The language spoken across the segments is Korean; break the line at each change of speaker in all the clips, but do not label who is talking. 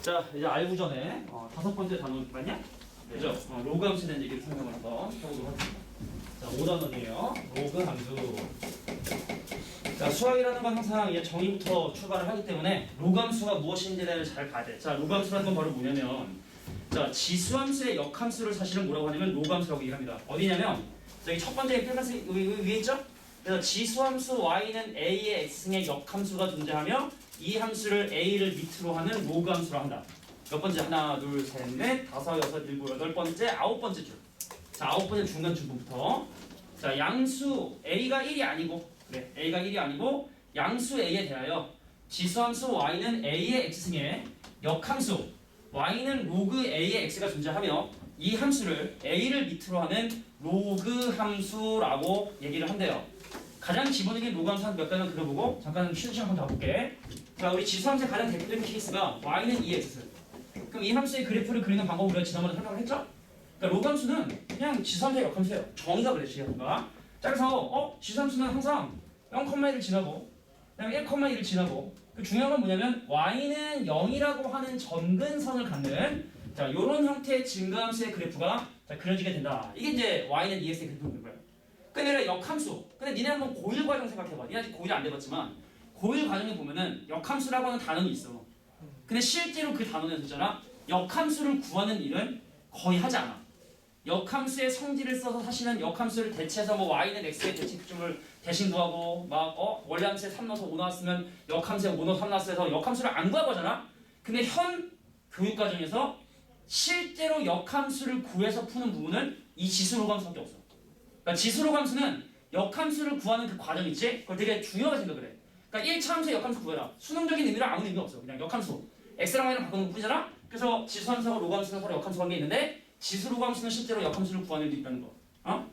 자, 이제 알고 전에 다섯 번째 단어 맞냐? 그죠? 로그 함수에 대한 얘기를 설명을 한번 해보도록 하겠습니다. 자, 5단원이에요. 로그 함수. 자, 수학이라는 건 항상 이제 정의부터 출발을 하기 때문에 로그 함수가 무엇인지를 잘 봐야 돼. 자, 로그 함수라는 건 바로 뭐냐면, 자, 지수함수의 역함수를 사실은 뭐라고 하냐면 로그 함수라고 얘기합니다. 어디냐면, 저기 첫 번째 빨간색 위에 있죠? 그래서 지수함수 y는 a의 x승의 역함수가 존재하며 이 함수를 a를 밑으로 하는 로그 함수로 한다. 몇 번째? 하나, 둘, 셋, 넷, 다섯, 여섯, 일곱, 여덟 번째, 아홉 번째 줄. 자, 아홉 번째 중간 줄부터. 자, 양수 a가 1이 아니고, 그래, a가 1이 아니고 양수 a에 대하여 지수함수 y는 a의 x승의 역함수 y는 로그 a의 x가 존재하며 이 함수를 a를 밑으로 하는 로그 함수라고 얘기를 한대요. 가장 기본적인 로그 함수 한 몇 가지 그려보고 잠깐 쉬는 시간 한번 더 볼게. 자, 우리 지수함수의 가장 대표적인 케이스가 y는 2x. 그럼 이 함수의 그래프를 그리는 방법을 우리가 지난번에 설명을 했죠? 그러니까 로그 함수는 그냥 지수함수의 역함수예요. 정의가 그래, 지수함수가. 자, 그래서 지수함수는 항상 0,1을 지나고 그다음에 1,2를 지나고 그 중요한 건 뭐냐면 y는 0이라고 하는 점근선을 갖는 자, 요런 형태의 증가함수의 그래프가 자, 그려지게 된다. 이게 이제 y는 2x의 그래프인 거예요. 근데 역함수. 근데 니네 한번 고1 과정 생각해봐. 니네 아직 고1 안 돼봤지만 고1 과정에 보면은 역함수라고 하는 단어는 있어. 근데 실제로 그 단어는 있잖아. 역함수를 구하는 일은 거의 하지 않아. 역함수의 성질을 써서 사실은 역함수를 대체해서 뭐 y는 x의 대칭 표준을 대신 구하고 막 원래 함수에 3 넣어서 5 나왔으면 역함수에 5 넣어서 3 나왔어 해서 역함수를 안 구하고 하잖아. 근데 현 교육 과정에서 실제로 역함수를 구해서 푸는 부분은 이 지수로감수밖에 없어. 그러니까 지수로감수는 역함수를 구하는 그 과정 있지? 그걸 되게 중요하게 생각을 해. 그러니까 1차 함수의 역함수 구해라. 수능적인 의미로 아무 의미 없어. 그냥 역함수. x랑 y랑 바꾸는 것 뿐이잖아? 그래서 지수함수하고 로감수는 서로 역함수 관계 있는데 지수로감수는 실제로 역함수를 구하는 일이 있다는 거.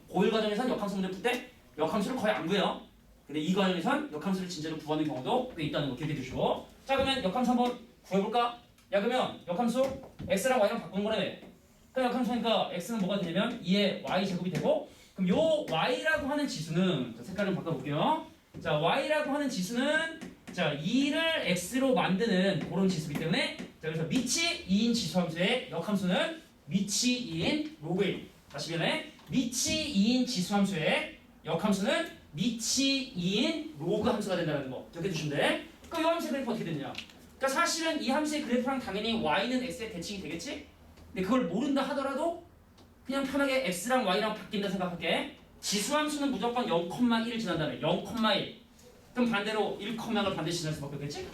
고1 과정에선 역함수 문제 풀 때 역함수를 거의 안 구해요. 근데 이 과정에선 역함수를 진짜로 구하는 경우도 꽤 있다는 거 기억해 두시고. 자, 그러면 역함수 한번 구해볼까? 야, 그러면 역함수 x랑 y랑 바꾸는 거라며. 그럼 역함수니까 x는 뭐가 되냐면 2의 y 제곱이 되고 그럼 요 y라고 하는 지수는 자, 색깔 좀 바꿔볼게요. 자, y라고 하는 지수는 자 2를 x로 만드는 그런 지수이기 때문에 자, 그래서 밑이 2인 지수함수의 역함수는 밑이 2인 로그 1. 다시 변해. 밑이 2인 지수함수의 역함수는 밑이 2인 로그 함수가 된다는 거 기억해 주시면 돼. 그럼 이 함수의 그래프 어떻게 되느냐? 그러니까 사실은 이 함수의 그래프랑 당연히 y는 x의 대칭이 되겠지? 근데 그걸 모른다 하더라도 그냥 편하게 x랑 y랑 바뀐다 생각할게. 지수함수는 무조건 0,1을 지난다며. 0,1. 그럼 반대로 1,0을 반드시 지날 수밖에 없겠지?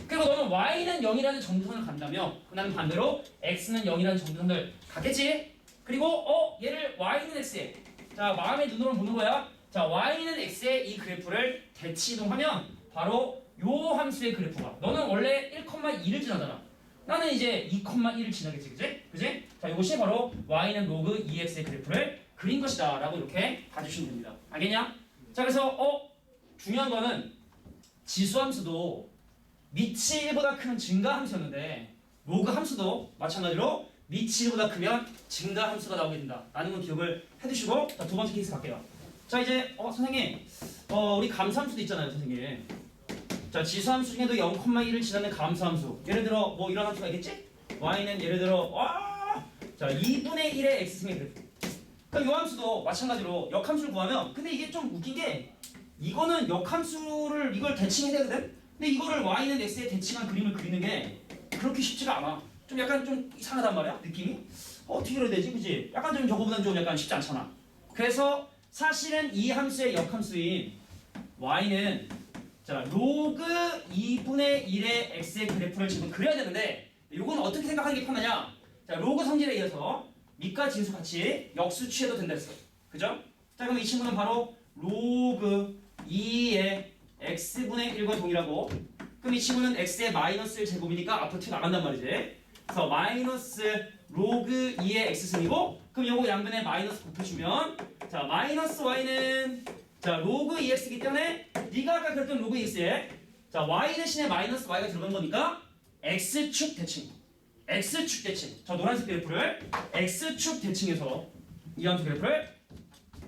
그리고 너는 y는 0이라는 점선을 간다며 나는 반대로 x는 0이라는 점선을 갖겠지? 그리고 얘를 y는 x에 자 마음의 눈으로 보는 거야. 자 y는 x에 이 그래프를 대치이동하면 바로 요 함수의 그래프가 너는 원래 1,2를 지나잖아. 나는 이제 2,1을 지나겠지, 그지? 자, 이것이 바로 y는 로그 2x의 그래프를 그린 것이다 라고 이렇게 봐주시면 됩니다. 알겠냐? 자, 그래서 중요한 거는 지수함수도 밑이 1보다 크면 증가함수였는데 로그 함수도 마찬가지로 밑이 1보다 크면 증가함수가 나오게 된다 라는 건 기억을 해두시고 자, 두 번째 케이스 갈게요. 자, 이제 선생님 우리 감수함수도 있잖아요, 선생님. 자, 지수함수 중에도 0,1을 지나는 감수함수. 예를 들어 뭐 이런 함수가 있겠지? y는 예를 들어 자 2분의 1의 x승의 그래프. 그럼 이 함수도 마찬가지로 역함수를 구하면 근데 이게 좀 웃긴 게 이거는 역함수를 이걸 대칭해야 되거든? 근데 이거를 y는 x에 대칭한 그림을 그리는 게 그렇게 쉽지가 않아. 좀 약간 좀 이상하단 말이야, 느낌이? 어떻게 그려야 되지, 그지? 약간 좀 저거보다는 좀 약간 쉽지 않잖아. 그래서 사실은 이 함수의 역함수인 y는 자, 로그 2분의 1의 x의 그래프를 지금 그려야 되는데 이건 어떻게 생각하는 게 편하냐? 자, 로그 성질에 의해서 밑과 진수 같이 역수 취해도 된다 했어. 그죠? 자, 그럼 이 친구는 바로 로그 2의 x분의 1과 동일하고 그럼 이 친구는 x의 마이너스 1 제곱이니까 앞으로 튀어나간단 말이지. 그래서 마이너스 로그 2의 x승이고 그럼 요거 양변에 마이너스 곱해주면 자, 마이너스 y는 자, 로그 2x이기 때문에 네가 아까 그랬던 로그 2x에 자, y 대신에 마이너스 y가 들어간 거니까 x축 대칭. x축 대칭. 저 노란색 그래프를 x축 대칭해서 이 함수 그래프를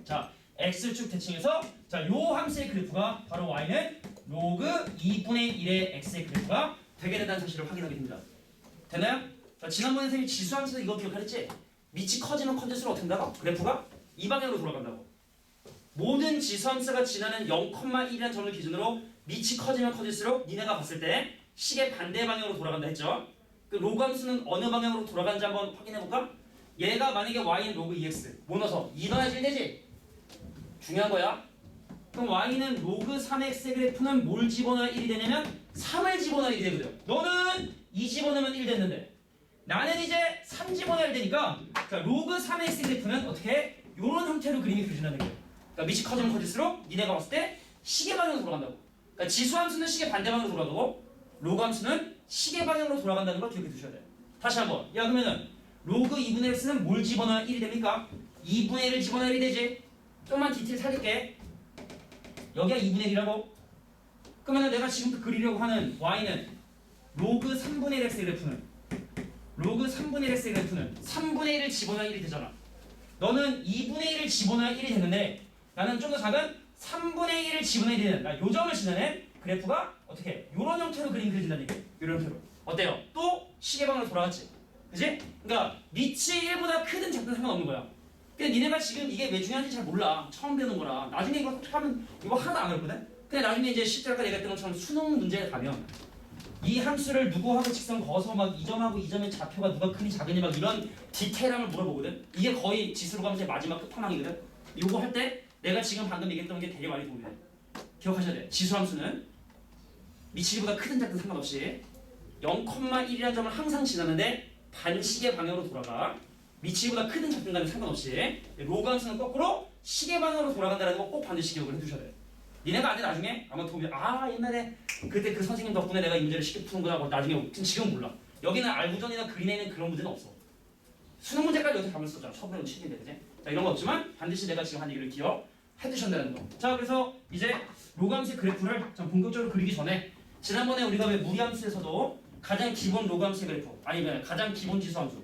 자, x축 대칭해서 자, 요 함수의 그래프가 바로 y는 로그 2분의 1의 x의 그래프가 되게 된다는 사실을 확인하게 됩니다. 됐나요? 자, 지난번에 선생님이 지수함수에서 이거 기억하랬지? 밑이 커지면 커질수록 어떻게 된다고? 그래프가 이 방향으로 돌아간다고. 모든 지수함수가 지나는 0,1이라는 점을 기준으로 밑이 커지면 커질수록 니네가 봤을 때 시계 반대 방향으로 돌아간다 했죠? 그 로그 함수는 어느 방향으로 돌아가는지 한번 확인해볼까? 얘가 만약에 y는 로그 2x 뭐 넣어서 2 넣어야지 1 되지? 중요한 거야. 그럼 y는 로그 3x의 그래프는 뭘 집어넣어야 1이 되냐면 3을 집어넣어야 1이 되거든. 너는 2 집어넣으면 1 됐는데 나는 이제 3 집어넣어야 되니까 자, 로그 3x 그래프는 어떻게 이런 형태로 그림이 그려진다는 거예요. 그러니까 밑이 커지면 커질수록 니네가 봤을 때 시계 방향으로 돌아간다고. 그러니까 지수함수는 시계 반대 방향으로 돌아가고 로그 함수는 시계 방향으로 돌아간다는 걸 기억해 두셔야 돼요. 다시 한번. 야 그러면은 로그 2분의 x는 뭘 집어넣어야 1이 됩니까? 2분의 1을 집어넣어야 1이 되지. 좀만 디테일 살릴게. 여기가 2분의 1이라고. 그러면 내가 지금부터 그리려고 하는 y는 로그 3분의 1 x의 그래프는 로그 3분의 1 x의 그래프는 3분의 1을 집어넣어야 1이 되잖아. 너는 2분의 1을 집어넣어야 1이 되는데 나는 좀 더 작은 3분의 1을 집어넣어야 되는 요점을 지나는 그래프가 어떻게 이런 형태로 그림 그려진다는 얘기예요. 이런 형태로. 어때요? 또 시계방으로 돌아갔지. 그지? 그러니까 밑이 1보다 크든 작든 상관없는 거야. 근데 니네가 지금 이게 왜 중요한지 잘 몰라. 처음 배우는 거라. 나중에 이거 하면 이거 하나도 안 어렵거든? 근데 나중에 이제 실제 아까 얘기했던 것처럼 수능 문제에 가면 이 함수를 누구하고 직선 그어서 막 이 점하고 이 점의 좌표가 누가 크니 작으니 막 이런 디테일함을 물어보거든? 이게 거의 지수로 가면 제 마지막 끝판왕이거든? 요거 할 때 내가 지금 방금 얘기했던 게 되게 많이 도움이 돼. 기억하셔야 돼. 지수 함수는 밑이 1보다 크든 작든 상관없이 0,1이라는 점을 항상 지나는데 반시계 방향으로 돌아가. 밑이 1보다 크든 작든 간에 상관없이 로그 함수는 거꾸로 시계 방향으로 돌아간다는 거 꼭 반드시 기억을 해두셔야 돼. 니네가 안 돼 나중에 아마 도움이 옛날에 그때 그 선생님 덕분에 내가 이 문제를 쉽게 푸는구나 하고 나중에 지금 몰라. 여기는 알고전이나 그린에는 그런 문제는 없어. 수능 문제까지 여기서 답을 썼잖아. 처음에는 책인데 그지? 자 이런 거 없지만 반드시 내가 지금 한 얘기를 기억해 두셔야 된다는 거. 자 그래서 이제 로그함수의 그래프를 좀 본격적으로 그리기 전에 지난번에 우리가 왜 무리함수에서도 가장 기본 로그함수의 그래프 아니면 가장 기본 지수함수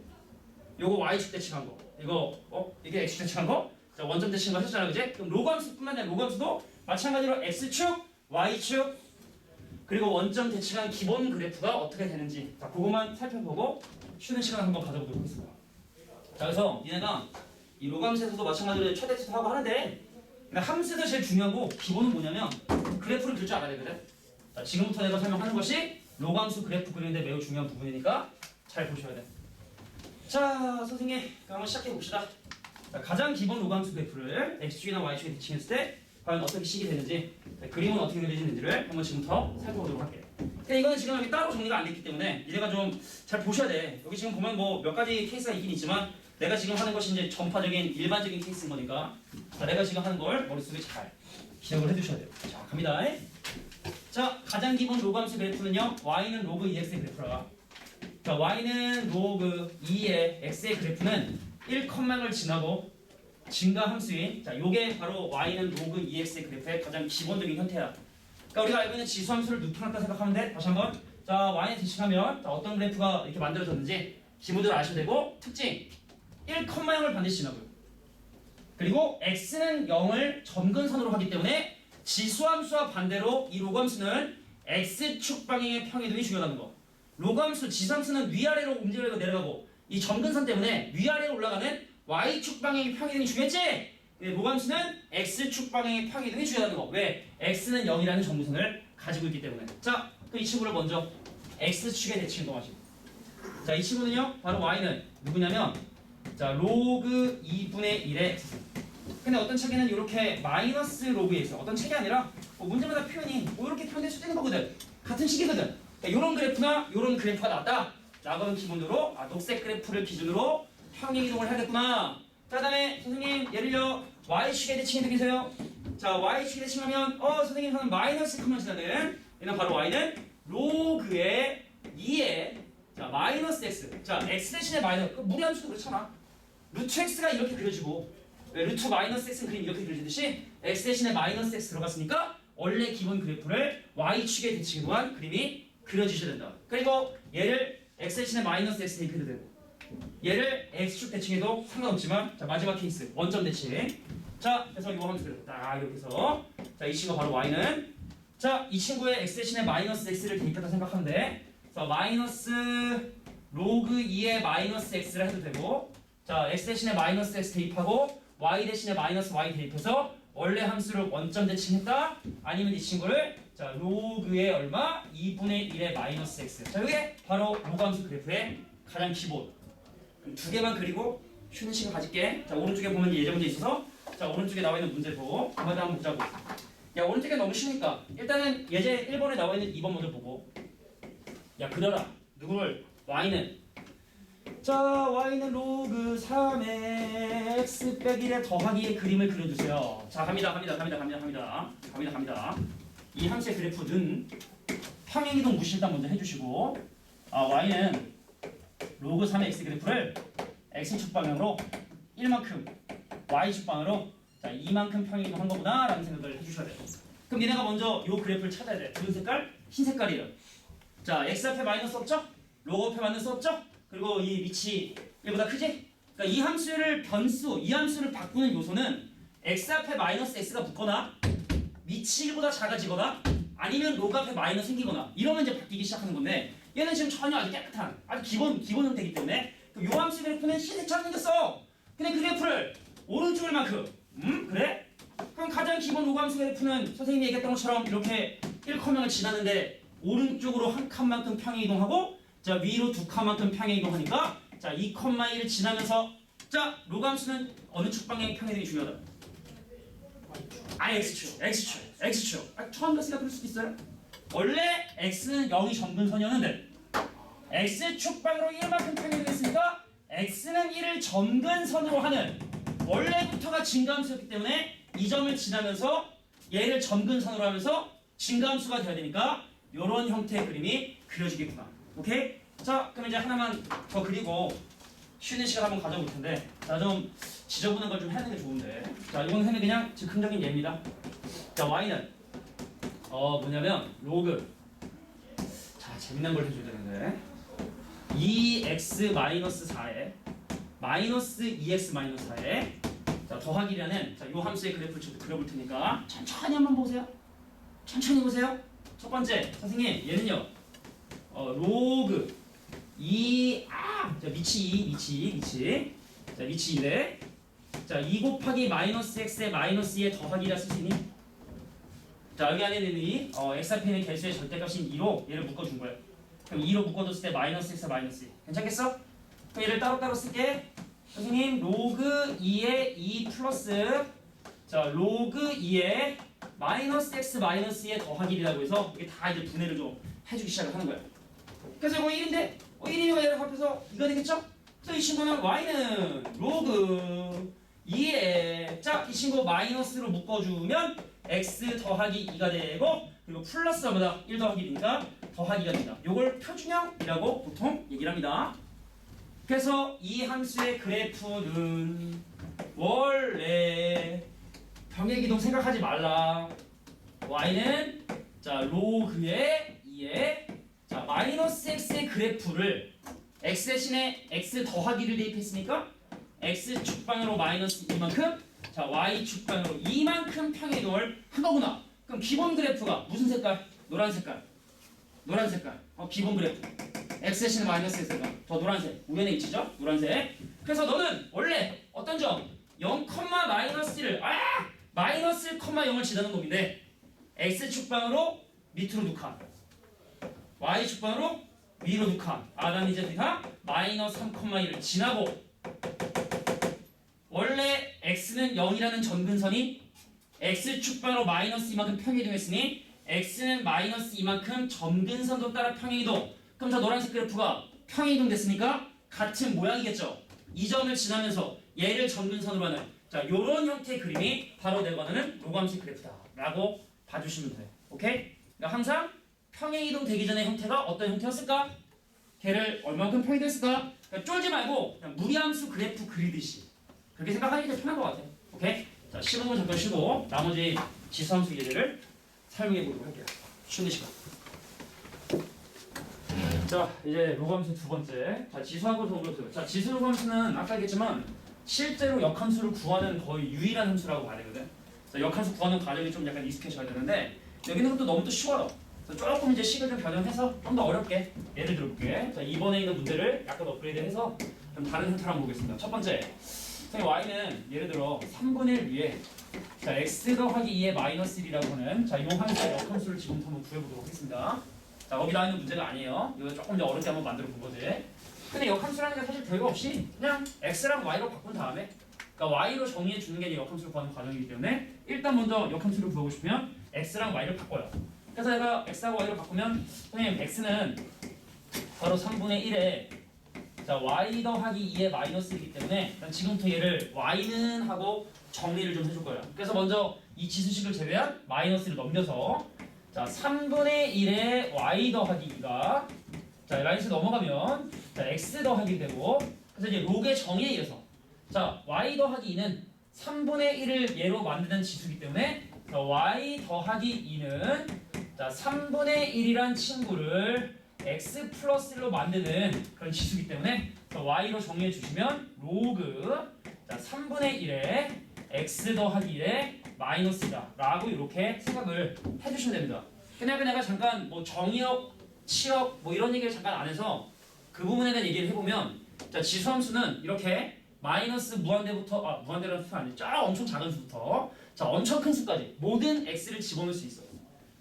요거 y축 대칭한 거 이거 이게 x축 대칭한 거 자 원점 대칭한 거 하셨잖아요 그지? 그럼 로그함수뿐만 아니라 로그함수도 마찬가지로 x축, y축 그리고 원점 대칭한 기본 그래프가 어떻게 되는지 자 그것만 살펴보고 쉬는 시간 한번 가져보도록 하겠습니다. 자 그래서 니네가 이 로그함수에서도 마찬가지로 최대치도 하고 하는데 그러니까 함수에서 제일 중요하고 기본은 뭐냐면 그래프를 그릴 줄 알아야 되거든. 자 지금부터 내가 설명하는 것이 로그함수 그래프 그리는데 매우 중요한 부분이니까 잘 보셔야 돼. 자 선생님 그럼 한번 시작해 봅시다. 자, 가장 기본 로그함수 그래프를 x축이나 y축에 대칭했을 때 과연 어떻게 식이 되는지 그림은 어떻게 그려지는지를 한번 지금부터 살펴보도록 할게요. 근데 이거는 지금 여기 따로 정리가 안 됐기 때문에 이제가 좀 잘 보셔야 돼. 여기 지금 보면 뭐 몇 가지 케이스가 있긴 있지만 내가 지금 하는 것이 이제 전파적인 일반적인 케이스인 거니까 자, 내가 지금 하는 걸 머릿속에 잘 기억을 해두셔야 돼요. 자 갑니다. 자 가장 기본 로그함수 그래프는요 y는 로그 2x의 그래프라. 자 y는 로그 2의 x의 그래프는 1컴마를 지나고 증가 함수인 자 요게 바로 y는 로그 2x의 그래프의 가장 기본적인 형태야. 그러니까 우리가 알고 있는 지수 함수를 누타놨다 생각하면 돼. 다시 한번 자 y에 대칭하면 자, 어떤 그래프가 이렇게 만들어졌는지 기본적으로 아셔야 되고 특징 1,0을 반드시 지나고요. 그리고 x는 0을 점근선으로 하기 때문에 지수함수와 반대로 이 로그함수는 x축 방향의 평이동이 중요하다는 거. 로그함수 지수함수는 위아래로 움직여서 내려가고 이 점근선 때문에 위아래로 올라가는 y축 방향의 평이동이 중요했지? 로그함수는 x축 방향의 평이동이 중요하다는 거. 왜? x는 0이라는 점근선을 가지고 있기 때문에. 자, 그럼 이 친구를 먼저 x축에 대칭 이동하시고. 자, 이 친구는요. 바로 y는 누구냐면 자, 로그 2분의 1의 x. 근데 어떤 책에는 이렇게 마이너스 로그에 있어. 어떤 책이 아니라 뭐 문제마다 표현이 뭐 이렇게 표현될 수도 있는 거거든. 같은 식이거든. 이런 그래프나 이런 그래프가 나왔다. 라고는 기본으로 녹색 그래프를 기준으로 평행 이동을 하겠구나. 자, 그다음에 선생님 예를 들어 y축에 대칭해 드리세요. 자, y축에 대칭하면 선생님 하는 마이너스 컴만 지나는 얘는 바로 y는 로그의 2의 자 마이너스 x. 자 x 대신에 마이너스 무리함수도 그렇잖아. 루트 x가 이렇게 그려지고 루트 마이너스 x는 그림 이렇게 그려지듯이 x 대신에 마이너스 x 들어갔으니까 원래 기본 그래프를 y축에 대칭해 놓은 그림이 그려지셔야 된다. 그리고 얘를 x 대신에 마이너스 x 이렇게 해도 되고 얘를 x축 대칭해도 상관없지만 자 마지막 케이스 원점 대칭. 자 그래서 이거 하면서 딱 이렇게 해서 자 이 친구 바로 y는 자 이 친구의 x 대신에 마이너스 x를 대입했다 생각하면 돼. 그래서 마이너스 로그 2의 마이너스 x를 해도 되고, 자 x 대신에 마이너스 x 대입하고 y 대신에 마이너스 y 대입해서 원래 함수를 원점 대칭했다. 아니면 이 친구를 자 로그의 얼마? 2분의 1의 마이너스 x. 자 이게 바로 로그 함수 그래프의 가장 기본. 두 개만 그리고 쉬는 시간 가질게. 자 오른쪽에 보면 예제 문제 있어서 자 오른쪽에 나와 있는 문제 보고 한마디 한번 보자고. 야 오른쪽에 너무 쉬니까 일단은 예제 1번에 나와 있는 2번 먼저 보고 야 그려라. 누구를? y는 자 y는 로그 3의 x 빼기 1의 더하기의 그림을 그려주세요. 자 갑니다. 이 함수의 그래프는 평행이동 무실단 먼저 해주시고 y는 로그 3의 x 그래프를 x축 방향으로 1만큼 y축 방향으로 자 2만큼 평행이동 한 거구나 라는 생각을 해주셔야 돼요. 그럼 니네가 먼저 요 그래프를 찾아야 돼. 무슨 색깔? 흰 색깔이에요. 자 x 앞에 마이너스 없죠? 로그 앞에 마이너스 없죠? 그리고 이 밑이 1보다 크지? 그러니까 이 함수를 변수, 이 함수를 바꾸는 요소는 x 앞에 마이너스 x가 붙거나 밑이 1보다 작아지거나 아니면 로그 앞에 마이너스 생기거나 이러면 이제 바뀌기 시작하는 건데 얘는 지금 전혀 아주 깨끗한 아주 기본 형태이기 때문에 그럼 요 함수 그래프는 흰색처럼 생겼어. 근데 그 그래프를 오른쪽을 만큼 그래? 그럼 가장 기본 로그 함수 그래프는 선생님이 얘기했던 것처럼 이렇게 1컴마를 지나는데 오른쪽으로 한 칸만큼 평행 이동하고 자 위로 두 칸만큼 평행 이동하니까 자 2,1을 지나면서 자 로그 함수는 어느 축 방향의 평행 이동이 중요하다? x축. 처음 봤으니까 그럴 수도 있어요. 원래 x는 0이 점근선이었는데 x축 방향으로 1만큼 평행 이동했으니까 x는 1을 점근선으로 하는 원래부터가 증가함수였기 때문에 이 점을 지나면서 얘를 점근선으로 하면서 증가함수가 돼야 되니까 이런 형태의 그림이 그려지겠구나. 오케이? 자, 그럼 이제 하나만 더 그리고 쉬는 시간 한번 가져볼 텐데 자, 좀 지저분한 걸 좀 해내는 게 좋은데 자, 이건 그냥 즉흥적인 예입니다. 자, y는 뭐냐면 로그 자, 재밌는 걸 해줘야 되는데 2x-4에 마이너스 2x-4에 자, 더하기라는 자, 요 함수의 그래프를 저도 그려볼 테니까 천천히 한번 보세요. 천천히 보세요. 첫 번째, 선생님 얘는요 로그 2 자 밑이 2 자 밑이 2래 자 2 곱하기 마이너스 x에 마이너스 2의 더하기라 쓸 수 있니? 자 여기 안에 있는 이 x 앞에 있는 개수의 절대값인 2로 얘를 묶어준 거예요. 그럼 2로 묶어줬을 때 마이너스 x 마이너스 2 괜찮겠어? 그럼 얘를 따로따로 쓸게. 선생님 로그 2의 2 플러스 자 로그 2의 마이너스 x 마이너스 2의 더하기라고 해서 이게 다 이제 분해를 좀 해주기 시작을 하는 거야. 그래서 이거 1인데 1이면 얘를 합해서 이거 되겠죠? 그래서 이 친구는 y는 로그 2에 자 이 친구 마이너스로 묶어주면 x 더하기 2가 되고 그리고 플러스 뭐다 1 더하기 2니까 더하기가 된다. 요걸 표준형이라고 보통 얘기를 합니다. 그래서 이 함수의 그래프는 원래 평행이동 생각하지 말라. y는 자 로그의 2에 자 마이너스 x의 그래프를 x 대신에 x 더하기를 대입했으니까 x 축방으로 마이너스 2만큼 자 y 축방으로 2만큼 평행이동을 한 거구나. 그럼 기본 그래프가 무슨 색깔? 노란 색깔. 기본 그래프. x 대신에 마이너스 x가 더 노란색. 우연의 일치죠? 노란색. 그래서 너는 원래 어떤 점 0, 마이너스 1을 마이너스 1,0을 지나는 놈인데 x 축방으로 밑으로 2칸 y 축방으로 위로 2칸 난 이제 내가 마이너스 3,1을 지나고 원래 x는 0이라는 점근선이 x 축방으로 마이너스 2만큼 평행이동했으니 x는 마이너스 2만큼 점근선도 따라 평행이동. 그럼 저 노란색 그래프가 평행이동 됐으니까 같은 모양이겠죠. 이 점을 지나면서 얘를 점근선으로 하는 자 요런 형태의 그림이 바로 내가 원하는 로그함수 그래프다 라고 봐주시면 돼요. 오케이? 그러니까 항상 평행이동 되기 전의 형태가 어떤 형태였을까? 걔를 얼마만큼 평행됐을까? 그러니까 쫄지 말고 그냥 무리함수 그래프 그리듯이 그렇게 생각하는 게 편한 것 같아요. 오케이? 자 15분 잠깐 쉬고 나머지 지수함수 예제를 사용해 보도록 할게요. 쉬는 시간. 자 이제 로그함수 두 번째. 자 지수하고 더불어서 자 지수 로그함수는 아까 얘기했지만 실제로 역함수를 구하는 거의 유일한 함수라고 봐야 되거든. 역함수 구하는 과정이 좀 약간 익숙해져야 되는데 여기는 또 너무 또 쉬워요. 조금 이제 식을 좀 변형해서 좀 더 어렵게 예를 들어볼게. 자, 이번에 있는 문제를 약간 업그레이드해서 좀 다른 형태로 한번 보겠습니다. 첫 번째, 선생님 y는 예를 들어 3분의 1 위에 자 x 더하기 2의 마이너스 1이라고 하는 자이 함수의 역함수를 지금부터 한번 구해보도록 하겠습니다. 자, 거기 나와 있는 문제가 아니에요. 이거 조금 더 어렵게 한번 만들어 본 거지. 근데 역함수라는 게 사실 별거 없이 그냥 x랑 y로 바꾼 다음에 그러니까 y로 정의해 주는 게 역함수를 구하는 과정이기 때문에 일단 먼저 역함수를 구하고 싶으면 x랑 y를 바꿔요. 그래서 내가 x하고 y를 바꾸면 선생님 x는 바로 3분의 1에 자 y 더하기 2의 마이너스 1이기 때문에 지금부터 얘를 y는 하고 정리를 좀 해줄 거예요. 그래서 먼저 이 지수식을 제외한 마이너스를 넘겨서 자 3분의 1에 y 더하기 2가 자 마이너스 넘어가면 자 x 더하기 되고 그래서 이제 록의 정의에 의해서 자 y 더하기 2는 3분의 1을 얘로 만드는 지수이기 때문에 자, y 더하기 2는 자 3분의 1이란 친구를 x 플러스 1로 만드는 그런 지수이기 때문에 자, y로 정리해 주시면 로그 자 3분의 1에 x 더하기 1에 마이너스다 라고 이렇게 생각을 해주시면 됩니다. 그냥 내가 잠깐 뭐 정의역, 치역 뭐 이런 얘기를 잠깐 안 해서 그 부분에 대한 얘기를 해보면 자 지수함수는 이렇게 마이너스 무한대부터 무한대라는 수가 아니죠. 엄청 작은 수부터 자 엄청 큰 수까지 모든 x를 집어넣을 수 있어요.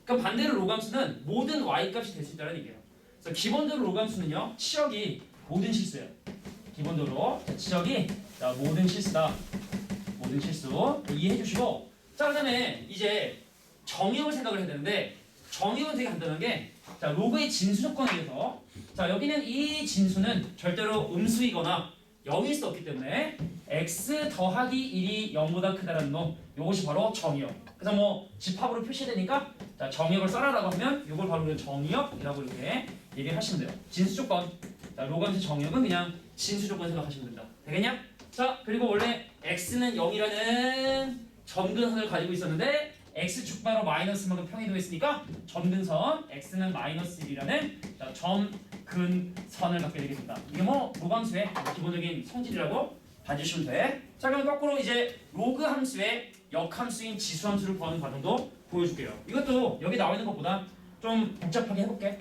그럼 반대로 로감수는 모든 y 값이 될 수 있다는 얘기예요. 그래서 기본적으로 로감수는요 치역이 모든 실수예요. 기본적으로 자, 치역이 자, 모든 실수다. 모든 실수 이해해 주시고 자 그다음에 이제 정의역을 생각을 해야 되는데 정의역은 되게 간단한 게 자 로그의 진수 조건에 의해서 자 여기는 이 진수는 절대로 음수이거나 0일 수 없기 때문에 x 더하기 1이 0보다 크다라는 놈 이것이 바로 정의역. 그래서 뭐 집합으로 표시되니까 자 정의역을 써라라고 하면 이걸 바로 정의역이라고 이렇게 얘기를 하시면 돼요. 진수 조건 자 로감수 정의역은 그냥 진수 조건 생각하시면 된다. 되겠냐? 자 그리고 원래 x는 0이라는 점근선을 가지고 있었는데 x축바로 마이너스만큼 평이동했으니까 점근선 x는 마이너스 1이라는 점근선을 갖게 되겠습니다. 이게 뭐 로감수의 기본적인 성질이라고 봐주시면 돼. 자 그럼 거꾸로 이제 로그 함수의 역함수인 지수함수를 구하는 과정도 보여줄게요. 이것도 여기 나와 있는 것보다 좀 복잡하게 해볼게.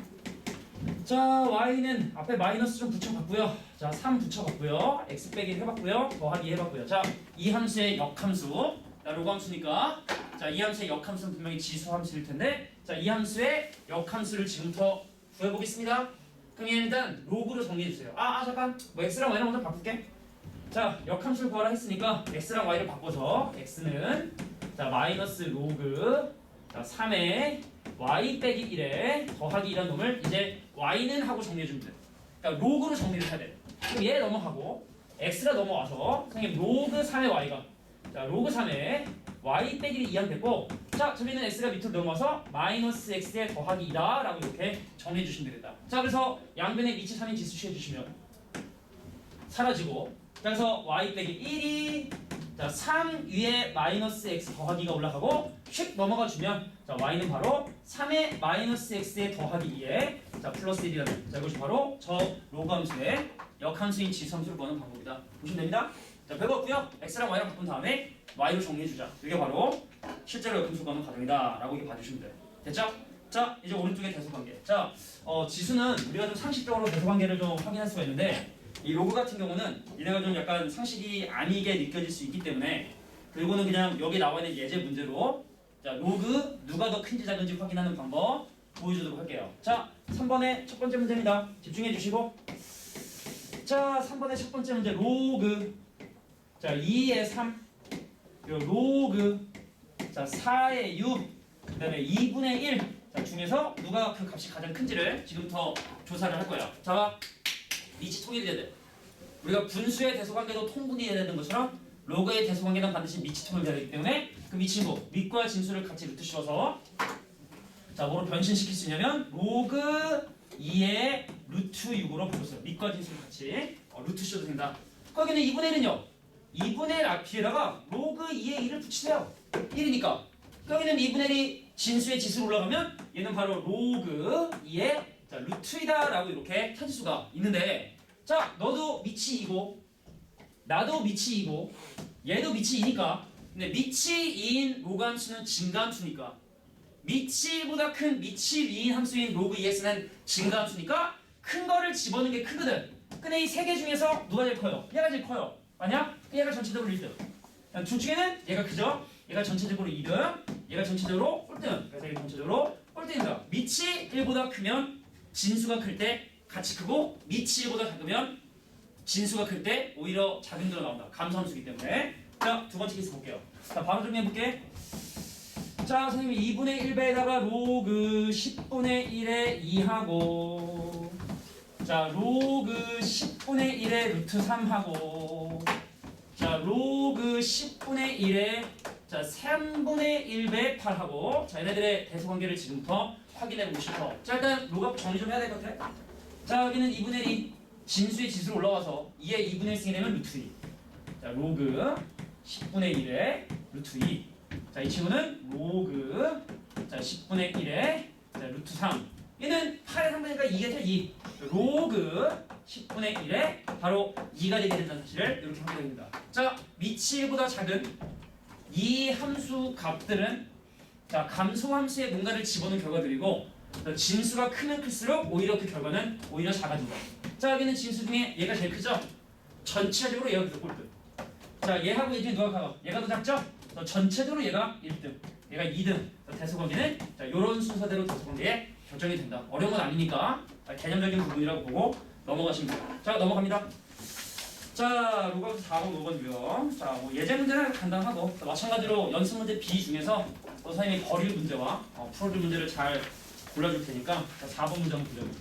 자 y는 앞에 마이너스 좀 붙여봤고요. 자 3 붙여봤고요. x 빼기 해봤고요. 더하기 해봤고요. 자 이 함수의 역함수 자 로그함수니까 자 이 함수의 역함수는 분명히 지수함수일 텐데 자 이 함수의 역함수를 지금부터 구해보겠습니다. 그럼 얘는 일단 로그로 정리해주세요. 잠깐 뭐 x랑 y랑 먼저 바꿀게. 자 역함수를 구하라 했으니까 x랑 y를 바꿔서 x는 자 마이너스 로그 자 3에 y 빼기 1에 더하기 2라는 놈을 이제 y는 하고 정리해주면 돼. 그러니까 로그로 정리를 해야 돼. 그럼 얘 넘어가고 x가 넘어와서 선생님 로그 3의 y가 자 로그 3에 y 빼기 2하면 됐고 자 저기는 x가 밑으로 넘어와서 마이너스 x에 더하기 2다 라고 이렇게 정리해 주시면 되겠다. 자 그래서 양변에 위치 3인 지수 취해 주시면 사라지고 자 그래서 y 빼기 1이 자 3 위에 마이너스 x 더하기가 올라가고 휙 넘어가 주면 자 y는 바로 3의 마이너스 x에 더하기 2에 자 플러스 1이라는 자 이것이 바로 저 로그함수의 역함수인 지수함수를 구하는 방법이다. 보시면 됩니다. 자 별거 없고요. x랑 y랑 바꾼 다음에 y로 정리해주자. 이게 바로 실제로 역함수 구하는 과정이다 라고 이렇게 봐주시면 돼요. 됐죠? 자 이제 오른쪽에 대소관계. 자 지수는 우리가 좀 상식적으로 대소관계를 좀 확인할 수가 있는데 이 로그 같은 경우는 얘네가 좀 약간 상식이 아니게 느껴질 수 있기 때문에 그리고는 그냥 여기 나와 있는 예제 문제로 자 로그 누가 더 큰지 작은지 확인하는 방법 보여주도록 할게요. 자 3번의 첫 번째 문제입니다. 집중해 주시고 자 3번의 첫 번째 문제 로그 자 2의 3 그리고 로그 자 4의 6 그 다음에 2분의 1 자, 중에서 누가 그 값이 가장 큰지를 지금부터 조사를 할 거예요. 자 미치 통일해야 돼. 우리가 분수의 대소관계도 통분해야 되는 것처럼 로그의 대소관계는 반드시 미치 통일돼야 되기 때문에 그 미친구 밑과 진수를 같이 루트 씌워서 자 뭐로 변신시킬 수 있냐면 로그 2의 루트 6으로 바꿨어요. 밑과 진수를 같이 루트 씌워도 된다. 거기는 2분의 1은요 2분의 1 앞에다가 로그 2의 1을 붙이세요. 1이니까 여기는 2분의 1이 진수의 지수로 올라가면 얘는 바로 로그 2의 자, 루트이다 라고 이렇게 찾을 수가 있는데 자 너도 밑이 2고 나도 밑이 2고 얘도 밑이 2니까 근데 밑이 2인 로그함수는 증가함수니까 밑이 1보다 큰 밑이 위인 함수인 로그 2x는 증가함수니까 큰 거를 집어넣는 게 크거든. 근데 이 세 개 중에서 누가 제일 커요? 얘가 제일 커요. 맞냐? 얘가 전체적으로 1등. 둘 중에는 얘가 크죠? 얘가 전체적으로 2등, 얘가 전체적으로 꼴등. 그래서 얘가 전체적으로 꼴등입니다. 밑이 1보다 크면 진수가 클 때 같이 크고 밑이 1보다 작으면 진수가 클 때 오히려 작은 거로 나온다. 감소함수이기 때문에. 자, 두 번째 케이스 볼게요. 자, 바로 정리해볼게. 자, 선생님이 2분의 1배에다가 로그 10분의 1에 2하고 자, 로그 10분의 1에 루트 3하고 자, 로그 10분의 1에 자, 3분의 1배 8하고 자, 얘네들의 대소관계를 지금부터 확인해보고 싶어. 자, 일단 로그 정리 좀 해야 될 것 같아. 자, 여기는 2분의 1이 진수의 지수로 올라와서 2의 2분의 1승이 되면 루트 2. 자, 로그 10분의 1에 루트 2. 자, 이 친구는 로그 자, 10분의 1에 자, 루트 3. 얘는 8의 3분이니까 2가 돼, 2. 로그 10분의 1에 바로 2가 되게 된다는 사실을 이렇게 확인해 됩니다. 자, 밑이 1보다 작은 이 함수 값들은 자, 감소함수에 뭔가를 집어넣은 결과들이고 진수가 크면 클수록 오히려 그 결과는 오히려 작아진다. 자, 여기는 진수 중에 얘가 제일 크죠? 전체적으로 얘가 더 꼴등. 자, 얘하고 얘 중에 누가 커요? 얘가 더 작죠? 전체적으로 얘가 1등, 얘가 2등. 대소관계는 자, 이런 순서대로 대소관계에 결정이 된다. 어려운 건 아니니까 개념적인 부분이라고 보고 넘어가시면 돼요. 자, 넘어갑니다. 자, 로그 4번, 5번이고요. 자, 뭐 예제 문제는 간단하고 마찬가지로 연습 문제 B 중에서 선생님이 버릴 문제와 풀어줄 문제를 잘 골라줄 테니까 자, 4번 문제 한번 보자고요.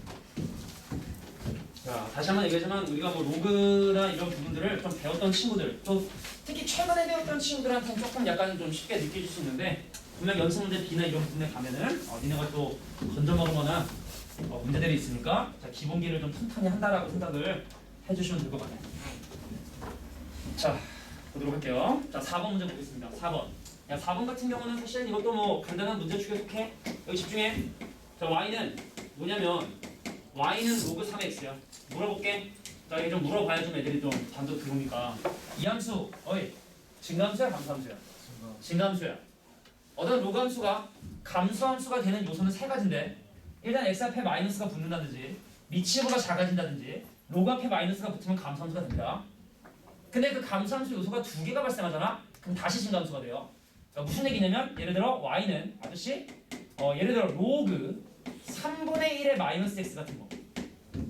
자, 다시 한번 얘기하자면 우리가 뭐 로그나 이런 부분들을 좀 배웠던 친구들, 또 특히 최근에 배웠던 친구들한테는 조금 약간 좀 쉽게 느껴질 수 있는데 분명 연습 문제 B나 이런 부분에 가면은 니네가 또 건져먹을 만한 문제들이 있으니까 자, 기본기를 좀 튼튼히 한다라고 생각을 해주시면 될 것 같아요. 자, 보도록 할게요. 자, 4번 문제 보겠습니다. 4번. 야, 4번 같은 경우는 사실 이것도 뭐 간단한 문제 추에 속해. 여기 집중해. 자, y는 뭐냐면 y는 로그 3x야. 물어볼게. 자, 이게 좀 물어봐야 좀 애들이 좀 단도 들어오니까. 이 함수, 어이, 증가함수야, 감소함수야? 증가함수야. 어떤 로그 함수가 감소함수가 되는 요소는 세 가지인데 일단 x 앞에 마이너스가 붙는다든지 미치보다 작아진다든지 로그 앞에 마이너스가 붙으면 감소함수가 됩니다. 근데 그 감소함수 요소가 두 개가 발생하잖아? 그럼 다시 증가함수가 돼요. 그러니까 무슨 얘기냐면 예를 들어 y는 아저씨 예를 들어 로그 3분의 1의 마이너스 x 같은 거.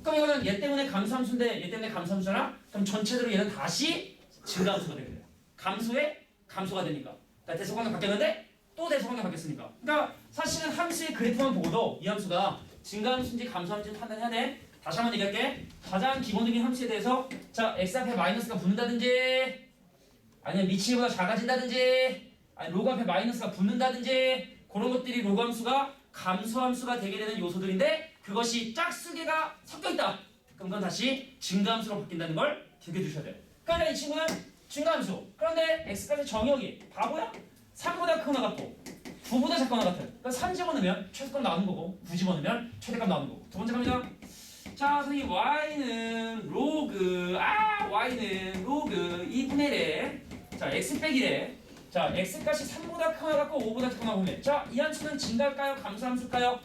그럼 이거는 얘 때문에 감소함수인데 얘 때문에 감소함수잖아? 그럼 전체적으로 얘는 다시 증가함수가 되게 돼요. 감소에 감소가 되니까. 그러니까 대소관계 바뀌었는데 또 대소관계 바뀌었으니까. 그러니까 사실은 함수의 그래프만 보고도 이 함수가 증가함수인지 감소함수인지 판단해야 돼. 다시 한번 얘기할게. 가장 기본적인 함수에 대해서 자, x 앞에 마이너스가 붙는다든지 아니면 미치보다 작아진다든지 아니 로그 앞에 마이너스가 붙는다든지 그런 것들이 로그 함수가 감소함수가 되게 되는 요소들인데 그것이 짝수개가 섞여있다. 그럼 그건 다시 증가함수로 바뀐다는 걸 기억해 주셔야 돼요. 그러니까 이 친구는 증가함수. 그런데 x값의 정의역이 바보야? 3보다 크거나 같고 9보다 작거나 같아. 그러니까 3 집어넣으면 최소값 나오는 거고 9 집어넣으면 최대값 나오는 거고. 두 번째 갑니다. 자, 선생님 y는 로그 y는 로그 2분의 1에 자, x 빼기 1에 자, x값이 3보다 크거나 같고 5보다 작거나 보면 자, 이 함수는 증가할까요? 감소함수일까요?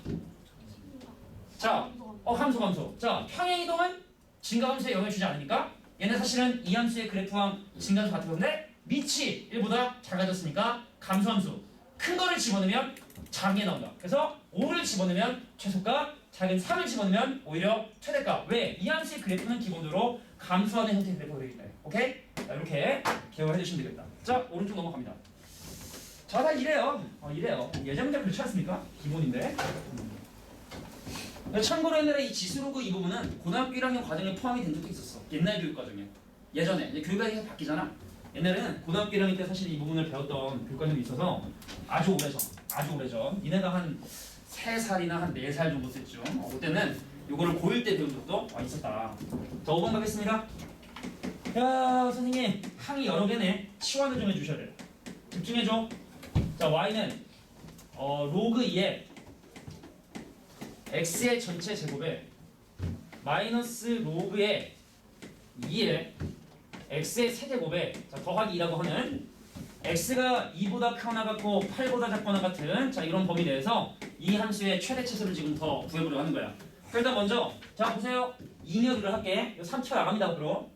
자, 함수. 자, 평행 이동은 증가함수에 영향을 주지 않으니까 얘는 사실은 이 함수의 그래프랑 증가함수 같은 건데 밑이 1보다 작아졌으니까 감소함수 큰 거를 집어넣으면 작은 게 나온다. 그래서 5를 집어넣으면 최소값, 작은 3을 집어넣으면 오히려 최대값. 왜? 이 함수의 그래프는 기본적으로 감소하는 형태의 그래프가 되기 때문에. 오케이? 자, 이렇게 기억을 해주시면 되겠다. 자, 오른쪽 넘어갑니다. 자, 다 이래요. 이래요. 예제 문제 그렇지 않습니까? 기본인데. 참고로 옛날에 이 지수로그 이 부분은 고등학교 1학년 과정에 포함이 된 적도 있었어. 옛날 교육 과정에. 예전에. 이제 교육과정이 계속 바뀌잖아. 옛날에는 고등학교 1학년 때 사실 이 부분을 배웠던 교육과정이 있어서 아주 오래전. 니네가 한 3살이나 한 4살 정도 됐죠. 그때는 요거를 고1 때 배운 적도 있었다. 자, 5번 가겠습니다. 야, 선생님 항이 여러 개네. 치환을 좀 해주셔야 돼요. 집중해줘. 자, y는 로그 2에 x의 전체 제곱에 마이너스 로그의 2에 x의 세제곱에 자, 더하기 2라고 하는 x가 2보다 크거나 같고 8보다 작거나 같은 자 이런 범위 내에서 이 함수의 최대 치수를 지금 더 구해보려고 하는 거야. 일단 먼저 자 보세요. 이녀리를 할게. 3 튀어나갑니다. 앞으로.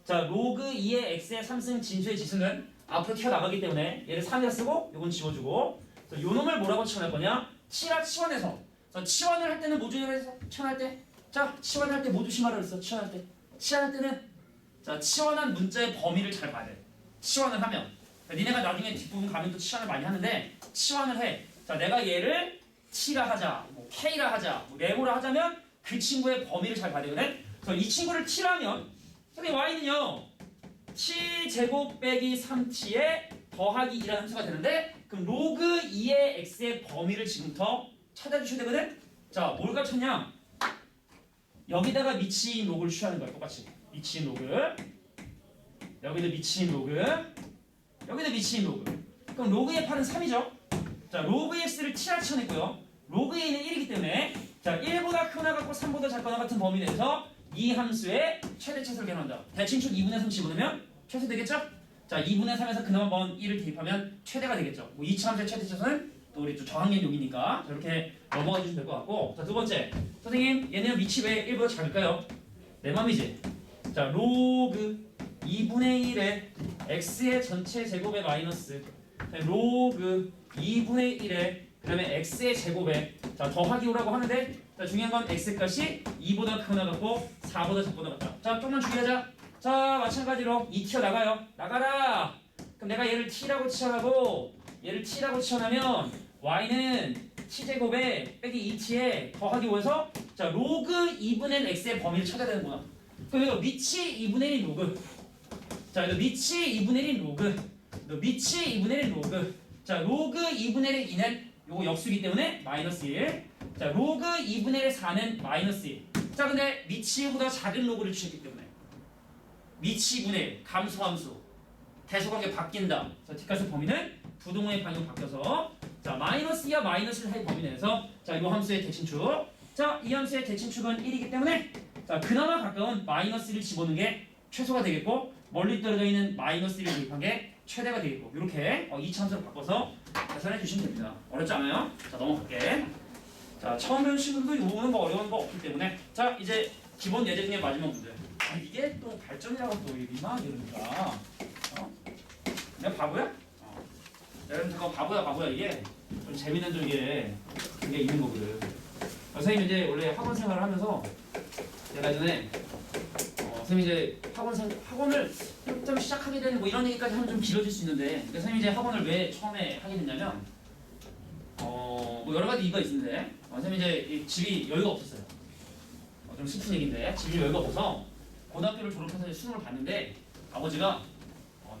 자 로그 2의 x의 3승 진수의 지수는 앞으로 튀어나가기 때문에 얘를 3이라 쓰고 요건 지워주고 요 놈을 뭐라고 치환할 거냐? 치라 치환해서 치환을 할 때는 모듈을 해서 치환할 때 자 치환할 때 모두 심화를 했어. 치환할 때 치환할 때는 자 치환한 문자의 범위를 잘 봐야 돼. 치환을 하면 니네가 나중에 뒷부분 가면 또 치환을 많이 하는데 치환을 해. 자 내가 얘를 t라 하자, 뭐 k라 하자, 뭐 네모라 하자면 그 친구의 범위를 잘 봐야 되거든. 그래서 이 친구를 t라면 선생님 y는요 t 제곱 빼기 3t에 더하기 2라는 함수가 되는데 그럼 로그 2의 x의 범위를 지금부터 찾아주셔야 되거든. 자 뭘 갖췄냐? 여기다가 미치인 로그를 취하는 거야. 똑같이 미치인 로그 여기도 미치인 로그 여기도 미치인 로그. 그럼 로그의 8은 3이죠. 자 로그 x를 t라 치환했고요. 로그 a는 1이기 때문에 자 1보다 크거나 같고 3보다 작거나 같은 범위 내에서 이 함수의 최대 최소를 계산한다. 대칭축 2분의 3 집어넣으면 최소 되겠죠? 자 2분의 3에서 그나마 먼 1을 대입하면 최대가 되겠죠. 뭐 2차 함수의 최대 최소는 또 우리 또 저항계용이니까 이렇게 넘어가 주시면 될 것 같고 자 두 번째 선생님 얘네는 위치 왜 1보다 작을까요? 내 맘이지. 자 로그 2분의 1의 x의 전체 제곱에 마이너스 로그 2분의 1의 그 다음에 x의 제곱에 자 더하기 5라고 하는데 자 중요한 건 x값이 2보다 크거나 같고 4보다 작거나 같다. 자 조금만 주의하자. 자 마찬가지로 2 튀어나가요. 나가라. 그럼 내가 얘를 t라고 치환하고 얘를 t라고 치환하면 y는 t제곱에 빼기 2t에 더하기 5에서 자 로그 2분의 x의 범위를 찾아야 되는구나. 그럼 이거 미치 2분의 1 로그 자 이거 미치 2분의 1 로그 너 미치 2분의 1 로그 자 로그 2분의 1 2는 요거 역수기 때문에 마이너스 1 자 로그 2분의 1 4는 마이너스 1 자 근데 미치보다 작은 로그를 취했기 때문에 미치 2분의 1 감소함수 대소관계 바뀐다. 자 뒷값의 범위는 부동의 방향 바뀌어서 자 마이너스 2와 마이너스 1 사이 범위 내에서 자 이 함수의 대칭축 자 이 함수의 대칭축은 1이기 때문에 자 그나마 가까운 마이너스 1을 집어넣는 게 최소가 되겠고 멀리 떨어져 있는 마이너스 1을 대입한 게 최대가 되겠고 이렇게 2차 함수를 바꿔서 계산해 주시면 됩니다. 어렵지 않아요? 자 넘어갈게. 자 처음 배운 친구들도 이 부분은 뭐 어려운 거 없기 때문에 자 이제 기본 예제 중에 마지막 문제. 아, 이게 또 발전이라고 또 민망하게 그러니까 내가 바보야? 여러분 잠깐 바보야 이게 좀 재밌는 좀 이게 있는 거거든. 선생님 이제 원래 학원 생활을 하면서 제가 예전에 선생님 이제 학원을 좀 시작하게 되는 뭐 이런 얘기까지 하면 좀 길어질 수 있는데 그러니까 선생님 이제 학원을 왜 처음에 하게 됐냐면 뭐 여러 가지 이유가 있는데 선생님 이제 집이 여유가 없었어요. 좀 슬픈 얘기인데 집이 여유가 없어서 고등학교를 졸업해서 수능을 봤는데 아버지가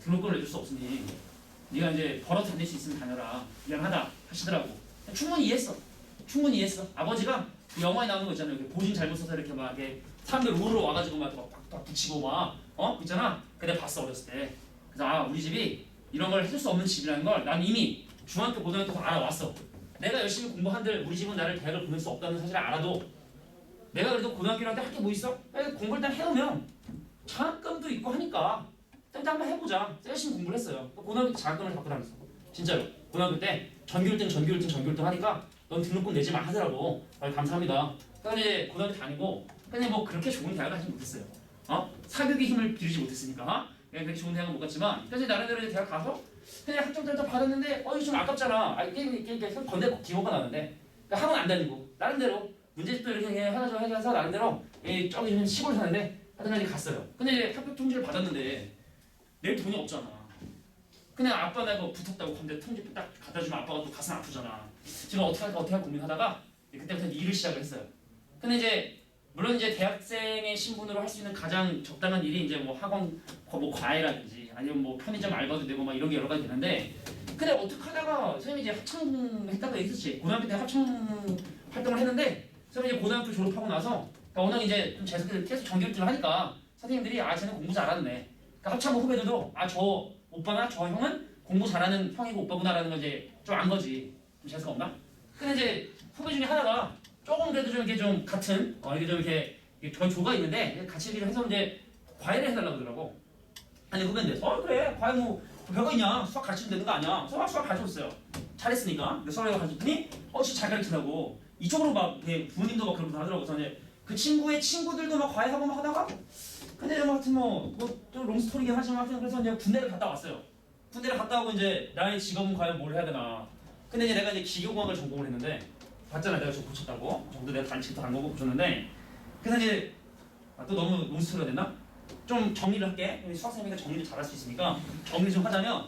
등록금을 내줄 수 없으니 네가 이제 벌어 다닐 수 있으면 다녀라 미안하다 하시더라고. 충분히 이해했어. 아버지가 그 영화에 나오는 거 있잖아요. 보증 잘못 써서 이렇게 막 이렇게 사람들 우르르 와가지고 막 빡빡 붙이고 막 있잖아. 그때 봤어 어렸을 때. 그래서 우리 집이 이런 걸 해줄 수 없는 집이라는 걸 난 이미 중학교 고등학교 때 알아왔어. 내가 열심히 공부한들 우리 집은 나를 대학을 보낼 수 없다는 사실을 알아도 내가 그래도 고등학교를 할 때 할 게 뭐 있어? 공부를 일단 해오면 장학금도 있고 하니까 일단 한번 해보자. 열심히 공부를 했어요. 고등학교 때 장학금을 받고 다녔어. 진짜로. 고등학교 때 전교 1등 하니까 넌 등록금 내지 마 하더라고. 감사합니다. 그러니까 이제 고등학교 다니고 근데 뭐 그렇게 좋은 대학을 하지 못했어요. 사교육의 힘을 기르지 못했으니까 그렇게 좋은 대학은 못 갔지만 그래서 나름대로 이제 대학 가서 그냥 학점들 다 받았는데 이거 좀 아깝잖아. 이게 건대 기호가 나는데 그러니까 학원 안 다니고 나름대로 문제집도 이렇게 해서 나름대로 저기 시골 사는데 하여튼 이제 갔어요. 근데 이제 합격 통지를 받았는데 낼 돈이 없잖아. 그냥 아빠 나 이거 붙었다고 건데 통지 딱 갖다 주면 아빠가 또 가슴 아프잖아. 지금 어떻게 할까 고민하다가 그때부터 일을 시작을 했어요. 근데 이제 물론 이제 대학생의 신분으로 할 수 있는 가장 적당한 일이 이제 뭐 학원 뭐 과외라든지 아니면 뭐 편의점 알바도 되고 막 이런 게 여러 가지 되는데 근데 어떻게 하다가 선생님이 이제 합창 했다고 얘기했었지. 고등학교 때 합창 활동을 했는데 선생님이 이제 고등학교 졸업하고 나서 그러니까 워낙 이제 좀 재수를 계속 정규 1등을 하니까 선생님들이 쟤는 공부 잘하네. 그러니까 합창부 후배들도 저 오빠나 저 형은 공부 잘하는 형이고 오빠구나라는 걸 이제 좀 안 거지. 좀 재수가 없나? 근데 이제 후배 중에 하나가 조금 그래도 좀 이렇게 좀 같은 이게 좀 이렇게 더 조가 있는데 같이 일을 해서 이제 과외를 해달라고 그러더라고. 아니 후배인데 그래 과외 뭐 별거 있냐? 수학 가르치면 되는 거 아니야? 수학 가르쳤어요. 잘했으니까. 근데 수학을 가르쳤더니 진짜 잘 가르친다고. 이쪽으로 막 부모님도 막 그러고 하더라고. 그래서 이제 그 친구의 친구들도 막 과외하고 막 하다가 근데 뭐 하여튼 뭐좀 롱스토리긴 하지만 하여튼 그래서 이제 군대를 갔다 왔어요. 군대를 갔다 오고 이제 나의 직업은 과연 뭘 해야 되나. 근데 이제 내가 이제 기계공학을 전공을 했는데 봤잖아 내가 좀 고쳤다고. 정도 내가 단치도 안 거고 고쳤는데 그래서 이제 또 너무 롱스토리가 됐나? 좀 정리를 할게. 수학생이니까 정리를 잘할 수 있으니까 정리 좀 하자면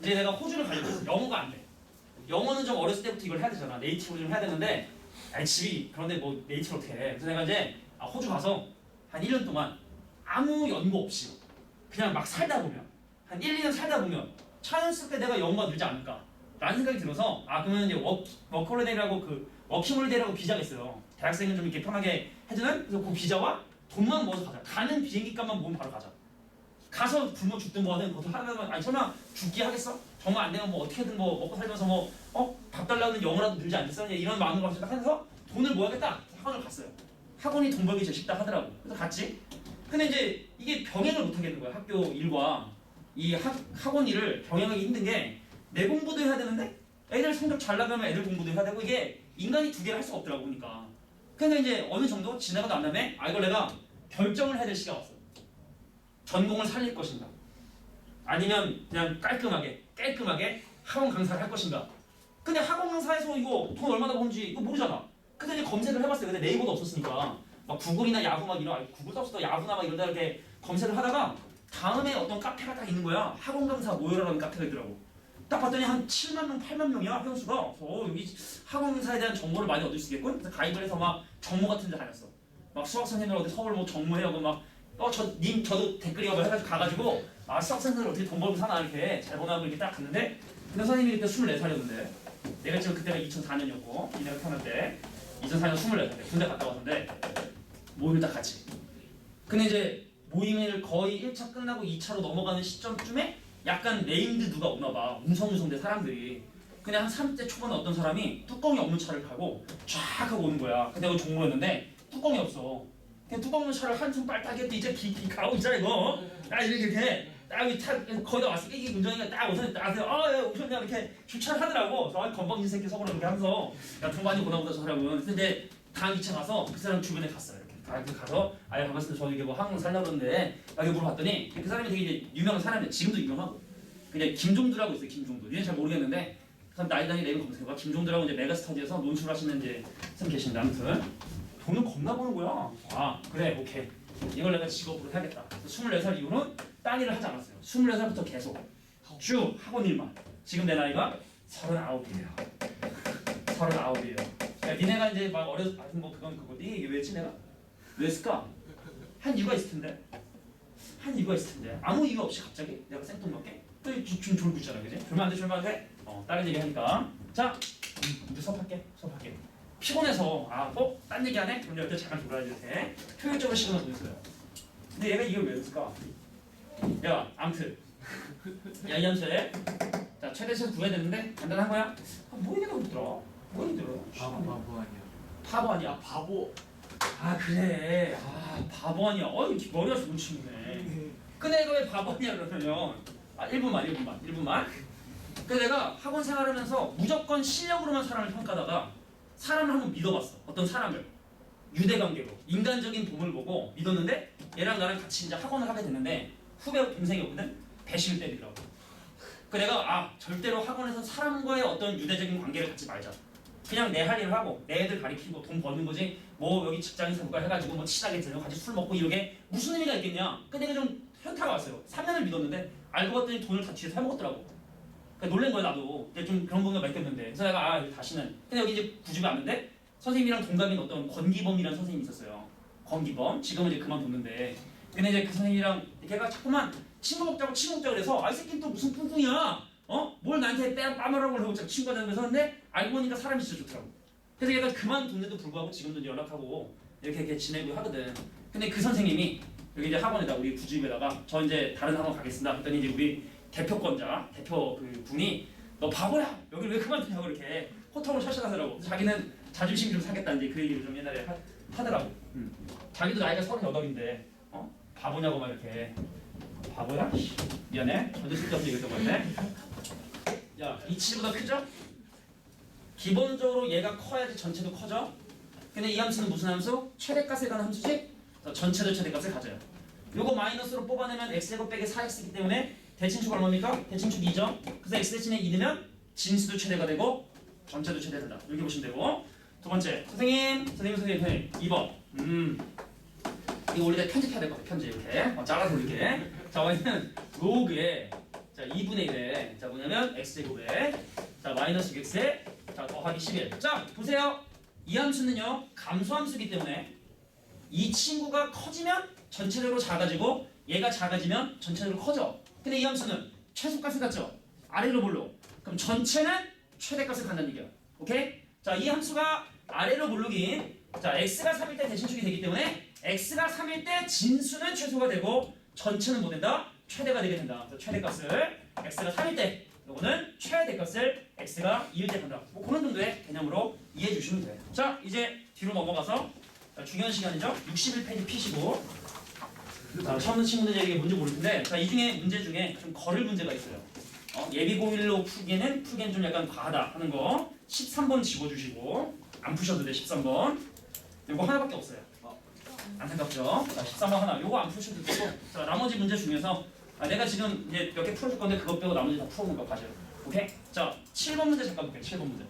이제 내가 호주를 가려고 했어. 영어가 안 돼. 영어는 좀 어렸을 때부터 이걸 해야 되잖아. 네이티브로 좀 해야 되는데 아니 집이 그런데 뭐 네이티브로 어떻게 해. 그래서 내가 이제 호주 가서 한 1년 동안 아무 연고 없이 그냥 막 살다 보면 한 1, 2년 살다 보면 자연스럽게 내가 영어가 늘지 않을까 라는 생각이 들어서 그러면 이제 워크홀리데이라고 그 워킹홀리데이라고 비자가 있어요. 대학생은 좀 이렇게 편하게 해주는. 그래서 그 비자와 돈만 모아서 가자. 가는 비행기 값만 모으면 바로 가자. 가서 굶어 죽든 뭐하든 그것도 하려면 아니 설마 죽기 하겠어? 정말 안 되면 뭐 어떻게든 뭐 먹고 살면서 밥 달라는 영어라도 늘지 않겠어? 이런 마음으로 하면서 돈을 모아야겠다. 학원을 갔어요. 학원이 돈 벌기 제일 쉽다 하더라고. 그래서 갔지. 근데 이제 이게 병행을 못 하겠는 거야. 학교 일과 이 학원 일을 병행하기 힘든 게 내 공부도 해야 되는데 애들 성적 잘 나가면 애들 공부도 해야 되고 이게 인간이 두 개를 할 수가 없더라고 보니까. 근데 이제 어느 정도 지나고 난 다음에 이걸 내가 결정을 해야 될 시기가 왔어. 전공을 살릴 것인가 아니면 그냥 깔끔하게 학원 강사를 할 것인가. 근데 학원 강사에서 이거 돈 얼마나 버는지 이거 모르잖아. 근데 이제 검색을 해봤어요. 근데 네이버도 없었으니까 막 구글이나 야후 막 이런 구글도 없었어. 야후나 막 이런 데 이렇게 검색을 하다가 다음에 어떤 카페가 딱 있는 거야. 학원 강사 모여라라는 카페가 있더라고. 딱 봤더니 한 7만 명, 8만 명이야 회원수가. 여기 학원 강사에 대한 정보를 많이 얻을 수 있겠군. 그래서 가입을 해서 막 정모 같은 데 다녔어. 막 수학 선생님들 어디 서울 뭐 정모해하고 막 저도 댓글이라고 해가지고 가가지고 수학 선생님들 어떻게 돈 벌고 사나 이렇게 잘 보나 이렇게 딱 갔는데 근데 선생님이 그때 24살이었는데 내가 지금 그때가 2004년이었고 이내가 태어날 때 2004년 24살 군대 갔다 왔는데 모임을 딱 같이. 근데 이제 모임을 거의 1차 끝나고 2차로 넘어가는 시점쯤에 약간 네임드 누가 오나 봐. 웅성웅성대 사람들이. 그냥 한 30대 초반에 어떤 사람이 뚜껑이 없는 차를 타고 쫙 하고 오는 거야. 근데 내가 종로였는데 뚜껑이 없어. 그냥 뚜껑 없는 차를 한숨 빨딱 했더니 이제 기 가고 있잖아 이거. 이렇게 딱 거의 다 왔으니까 이게 운전이가 딱 우선 딱 예, 오셨냐 이렇게 주차를 하더라고. 그래서 건방진 새끼 속으로 이렇게 하면서 야 돈 많이 보나 보다 저 사람은. 근데 다음 2차 가서 그 사람 주변에 갔어요. 이렇게 가서 반갑습니다. 저 이게 뭐 한국 살려고 그러는데 이렇게 물어봤더니 그 사람이 되게 이제 유명한 사람이야. 지금도 유명하고. 그냥 김종두라고 있어요. 김종두. 이제는 잘 모르겠는데 나이당이 네이버 검색해봐. 김종두라고 이제 메가스터디에서 논술을 하시는 이제 선생님 계신데 아무튼 돈을 겁나 버는 거야. 그래 오케이. 이걸 내가 직업으로 해야겠다. 24살 이후로는 딴 일을 하지 않았어요. 24살부터 계속 쭉 학원 일만. 지금 내 나이가 39이에요. 39이에요. 야, 니네가 이제 막 뭐 그건 그거지. 이게 왜지 내가? 왜 했을까? 한 이유가 있을 텐데. 아무 이유 없이 갑자기 내가 생뚱맞게 좀 졸고 있잖아, 그지? 졸면 안 돼? 다른 얘기 하니까. 자, 이제 수업할게. 피곤해서 딴 얘기 안 해? 그럼 이제 잠깐 졸아야 돼. 효율적으로 시간을 보냈어요. 근데 얘가 이걸 왜 했을까? 야, 암튼. 야, 이현수에 자, 최대치에서 구해야 되는데 간단한 거야? 뭐 얘기가 없더라? 뭐 얘기더라? 바보 아니야? 바보. 그래. 바보 아니야. 머리가 좋은 친구네. 근데 내가 왜 바보 아니야 그러면 1분만. 근데 내가 학원 생활하면서 무조건 실력으로만 사람을 평가하다가 사람을 한번 믿어봤어. 어떤 사람을 유대관계로 인간적인 봄을 보고 믿었는데 얘랑 나랑 같이 이제 학원을 하게 됐는데 후배 동생이었거든. 배신을 때리더라고. 그 내가 절대로 학원에서 사람과의 어떤 유대적인 관계를 갖지 말자. 그냥 내 할 일을 하고 내 애들 가리키고 돈 버는 거지 뭐 여기 직장에서 누가 해가지고 뭐 친하게 지내고 같이 술 먹고 이러게 무슨 의미가 있겠냐. 근데 내가 좀 현타가 왔어요. 3년을 믿었는데 알고 봤더니 돈을 다 뒤에서 해먹었더라고. 그러니까 놀란 거야 나도. 근데 좀 그런 건가 맡겼는데 그래서 내가 다시는. 근데 여기 이제 구집에 왔는데 선생님이랑 동갑인 어떤 권기범이라는 선생님이 있었어요. 권기범. 지금은 이제 그만뒀는데 근데 이제 그 선생님이랑 걔가 자꾸만 친구 먹자고 그래서 이 새끼는 또 무슨 뿡뿡이야. 뭘 나한테 빠마라고 하고 친구가 되면서 근데 알고 보니까 사람이 진짜 좋더라고. 그래서 얘가 그만뒀는데도 불구하고 지금도 연락하고 이렇게 지내고 하거든. 근데 그 선생님이 여기 이제 학원에다 우리 구주입에다가 저 이제 다른 학원 가겠습니다. 그랬더니 이제 우리 대표 그 분이 너 바보야 여기를 왜 그만두냐고 이렇게 호통을 샷샷하더라고. 자기는 자존심 좀 사겠다 이제 그 얘기를 좀 옛날에 하더라고. 자기도 나이가 38인데 바보냐고 막 이렇게. 바보야? 미안해. 완전 쓸데없는 얘기 했던 건데. 야, 이 7보다 크죠? 기본적으로 얘가 커야지 전체도 커져. 근데 이 함수는 무슨 함수? 최대값을 가는 함수지? 전체도 최대값을 가져요. 요거 마이너스로 뽑아내면 x제곱 빼기 4x이기 때문에 대칭축 얼마입니까? 대칭축 2죠. 그래서 x 대신에 2 넣으면 진수도 최대가 되고 전체도 최대가 된다. 이렇게 보시면 되고. 두 번째, 선생님 2번. 이거 원래 편집해야 될 것 같아. 편집 이렇게 잘라서 이렇게. 자, y는 로그에 자 2분의 1에 자 뭐냐면 x제곱에 자 마이너스 6x에 자 더하기 11. 자 보세요. 이 함수는요 감소함수이기 때문에 이 친구가 커지면 전체적으로 작아지고 얘가 작아지면 전체적으로 커져. 근데 이 함수는 최소값을 갖죠. 아래로 몰로. 그럼 전체는 최대값을 간다는 얘기야. 오케이? 자, 이 함수가 아래로 몰르긴 자 x가 3일 때 대칭축이 되기 때문에 x가 3일 때 진수는 최소가 되고 전체는 뭐 된다? 최대가 되게 된다. 그래서 최대값을 x가 3일 때 요거는 최대값을 x가 2일 때 간다. 뭐 그런 정도의 개념으로 이해해 주시면 돼요. 자, 이제 뒤로 넘어가서 자, 중요한 시간이죠. 61페이지 피시고 자, 처음 듣는 친구들에게 뭔지 모를 텐데 자, 이 중에 문제 중에 좀 거를 문제가 있어요. 예비고일로 풀기에는 좀 약간 과하다 하는 거 13번 집어주시고 안 푸셔도 돼. 13번 요거 하나밖에 없어요. 안타깝죠? 자, 13번 하나 요거 안 푸셔도 되고 자, 나머지 문제 중에서 내가 지금 이제 몇 개 풀어줄 건데 그것 빼고 나머지 다 풀어놓은 거 봐줘요. 오케이? 자, 7번 문제 잠깐 볼게요. 7번 문제.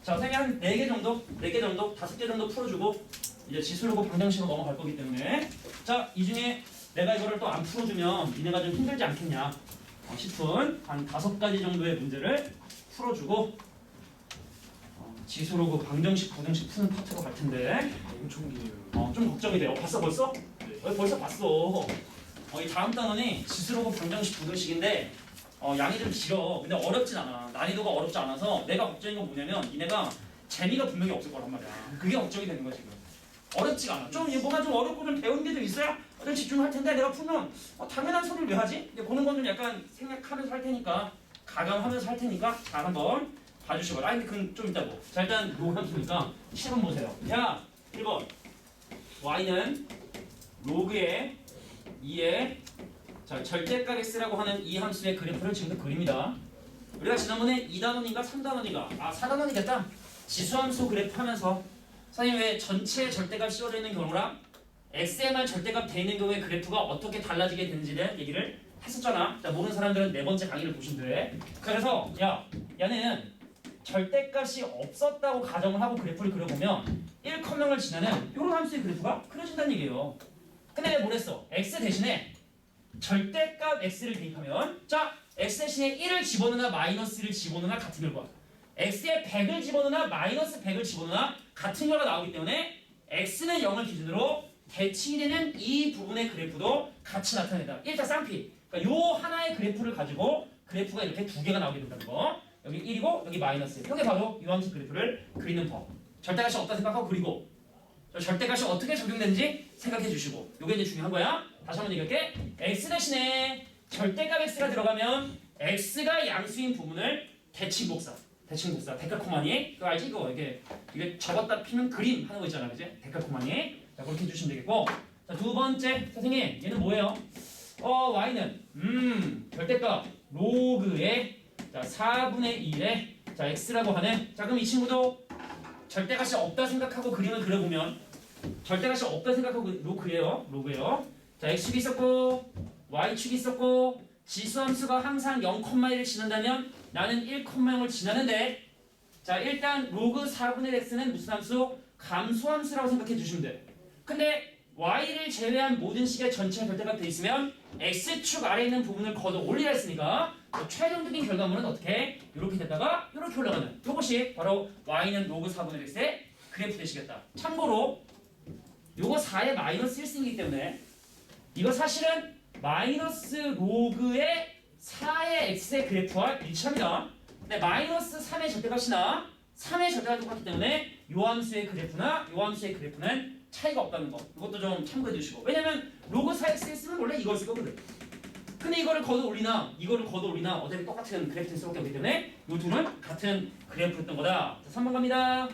자, 선생님이 한 4개 정도, 4개 정도, 5개 정도 풀어주고 이제 지수로고 방정식으로 넘어갈 거기 때문에 자, 이 중에 내가 이거를 또 안 풀어주면 니네가 좀 힘들지 않겠냐 싶은 한 5가지 정도의 문제를 풀어주고 지수로고 방정식, 부등식 푸는 파트가 갈 텐데
엄청 기네요.
좀 걱정이 돼요. 봤어 벌써?
네.
벌써 봤어. 이 다음 단원이 지수로고 방정식, 부등식인데 양이 좀 길어. 근데 어렵진 않아. 난이도가 어렵지 않아서 내가 걱정인 건 뭐냐면 니네가 재미가 분명히 없을 거란 말이야. 그게 걱정이 되는 거야 지금. 어렵지가 않아. 좀 뭐가 좀 어렵고 좀 배운 게 좀 있어야 좀 집중할 텐데 내가 풀면 당연한 소리를 왜 하지? 근데 그런 건 좀 약간 생각하면서 할 테니까 가감하면서 할 테니까 잘 한번 봐주시고. 근데 그건 좀 이따고. 자, 일단 로그함수니까 7번 보세요. 자, 1번 y는 로그의 2의 자, 절대값 x라고 하는 이 함수의 그래프를 지금부터 그립니다. 우리가 지난번에 2단원인가 3단원인가 4단원이 됐다. 지수함수 그래프 하면서 선생님 왜 전체 절대값 씌워져 있는 경우랑 x에만 절대값 돼 있는 경우에 그래프가 어떻게 달라지게 되는지에 대한 얘기를 했었잖아. 자, 모르는 사람들은 4번째 강의를 보시면 돼. 그래서 얘는 절대값이 없었다고 가정을 하고 그래프를 그려보면 1컴명을 지나는 이런 함수의 그래프가 그려진다는 얘기예요. 근데 내가 뭘 했어? x 대신에 절대값 x를 대입하면 자, x 대신에 1을 집어넣나 마이너스를 집어넣나 같은 결과 x에 100을 집어넣나 마이너스 100을 집어넣나 같은 결과가 나오기 때문에 x는 0을 기준으로 대칭이 되는 이 부분의 그래프도 같이 나타낸다. 일단 쌍피. 그러니까 요 하나의 그래프를 가지고 그래프가 이렇게 두 개가 나오게 된다는 거. 여기 1이고 여기 마이너스. 이게 바로 이 함수 그래프를 그리는 법. 절대값이 없다 생각하고 그리고 절대값이 어떻게 적용되는지 생각해 주시고 이게 이제 중요한 거야. 다시 한번 얘기할게. x 대신에 절대값 x가 들어가면 x가 양수인 부분을 대칭 복사, 데칼코마니. 그거 알지? 이게 접었다 피는 그림 하는 거 있잖아, 그지? 데칼코마니. 자, 그렇게 해주시면 되겠고. 자, 두 번째 선생님, 얘는 뭐예요? y는 절대값 로그의 자 4분의 1의 자 x라고 하는 자, 그럼 이 친구도 절대값이 없다 생각하고 그림을 그려보면 절대값이 없다 생각하고 로그예요. 자, x축이 있었고 y축이 있었고 지수함수가 항상 0,1을 지난다면 나는 1,0을 지나는데 자, 일단 로그 4분의 x는 무슨 함수? 감소함수라고 생각해 주시면 돼. 근데 y를 제외한 모든 식의 전체 절대값 돼 있으면 x축 아래에 있는 부분을 걷어 올리라 했으니까 최종적인 결과물은 어떻게? 이렇게 됐다가 이렇게 올라가는 이것이 바로 y는 로그 4분의 x의 그래프 되시겠다. 참고로 요거 4의 마이너스 1승이기 때문에 이거 사실은 마이너스 로그의 4의 x의 그래프와 일치합니다. 근데 마이너스 3의 절대값이나 3의 절대값이 똑같기 때문에 요 함수의 그래프나 요 함수의 그래프는 차이가 없다는 거. 이것도 좀 참고해 주시고. 왜냐면 로그 4x 쓰면 원래 이걸 쓸 거거든. 근데 이거를 걷어 올리나 이거를 걷어 올리나 어차피 똑같은 그래프를 쓸 거기 때문에 요 둘은 같은 그래프였던 거다. 자, 3번 갑니다.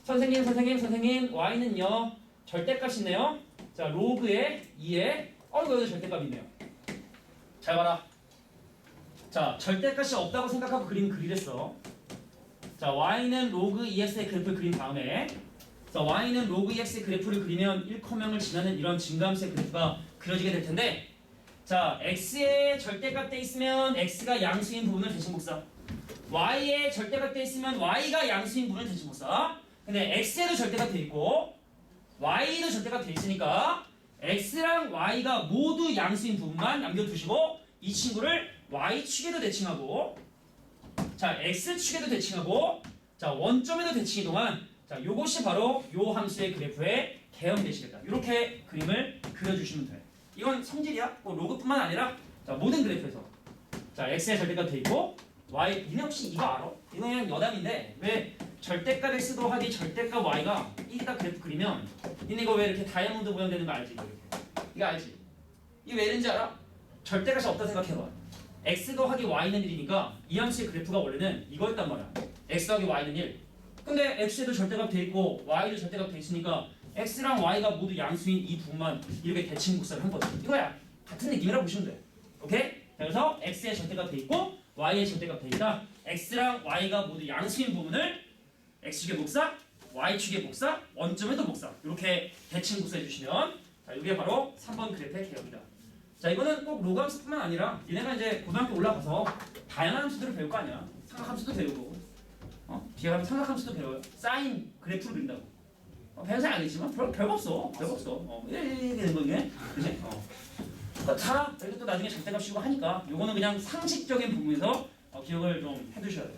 선생님 y는요 절대값이 있네요. 자, 로그의 2에 이거 절대값이 있네요. 잘 봐라. 자, 절대값이 없다고 생각하고 그림 그리랬어. 자, y는 로그 ex의 그래프를 그린 다음에 자, y는 로그 ex의 그래프를 그리면 1,0을 지나는 이런 증가함수의 그래프가 그려지게 될 텐데 자, x의 절대값 돼 있으면 x가 양수인 부분을 대칭 복사. y의 절대값 돼 있으면 y가 양수인 부분을 대칭 복사. 근데 x에도 절대값 돼 있고 y도 절대값 돼 있으니까 x랑 y가 모두 양수인 부분만 남겨두시고 이 친구를 y축에도 대칭하고 자, x축에도 대칭하고 자, 원점에도 대칭이 동안 자, 요것이 바로 요 함수의 그래프의 개형 되시겠다. 이렇게 그림을 그려주시면 돼요. 이건 성질이야. 뭐 로그뿐만 아니라 자, 모든 그래프에서 자, x의 절대값 돼 있고 y 니네 혹시 이거 알아? 이거 그냥 여담인데 왜 절대값 x 더하기 절대값 y가 이기다 그래프 그리면 니네 이거 왜 이렇게 다이아몬드 모양 되는 거 알지? 이거 이렇게. 이거 알지? 이게 왜 이런지 알아? 절대값이 없다 생각해봐. x 더하기 y는 1이니까 이 함수의 그래프가 원래는 이거였단 말이야. x 더하기 y는 1. 근데 x에도 절대값 돼 있고 y도 절대값 돼 있으니까 x랑 y가 모두 양수인 이 부분만 이렇게 대칭 복사를 한 거지. 이거야. 같은 느낌이라고 보시면 돼. 오케이? 그래서 x의 절대값 돼 있고 y의 절대값 돼 있다. x랑 y가 모두 양수인 부분을 x축의 복사, y축의 복사, 원점에도 복사. 이렇게 대칭 복사해 주시면 자, 이게 바로 3번 그래프의 개형이다. 자, 이거는 꼭 로그 함수뿐만 아니라 얘네가 이제 고등학교 올라가서 다양한 함수들을 배울 거 아니야. 삼각함수도 배우고 뒤에 가면 삼각함수도 배워요. 사인 그래프를 그린다고. 배운 사람 아니지만 별거 없어. 별거 없어. 이렇게 되는 거네. 그지? 다 이렇게 또 나중에 절대값 씌우고 하니까 요거는 그냥 상식적인 부분에서 기억을 좀 해두셔야 돼요.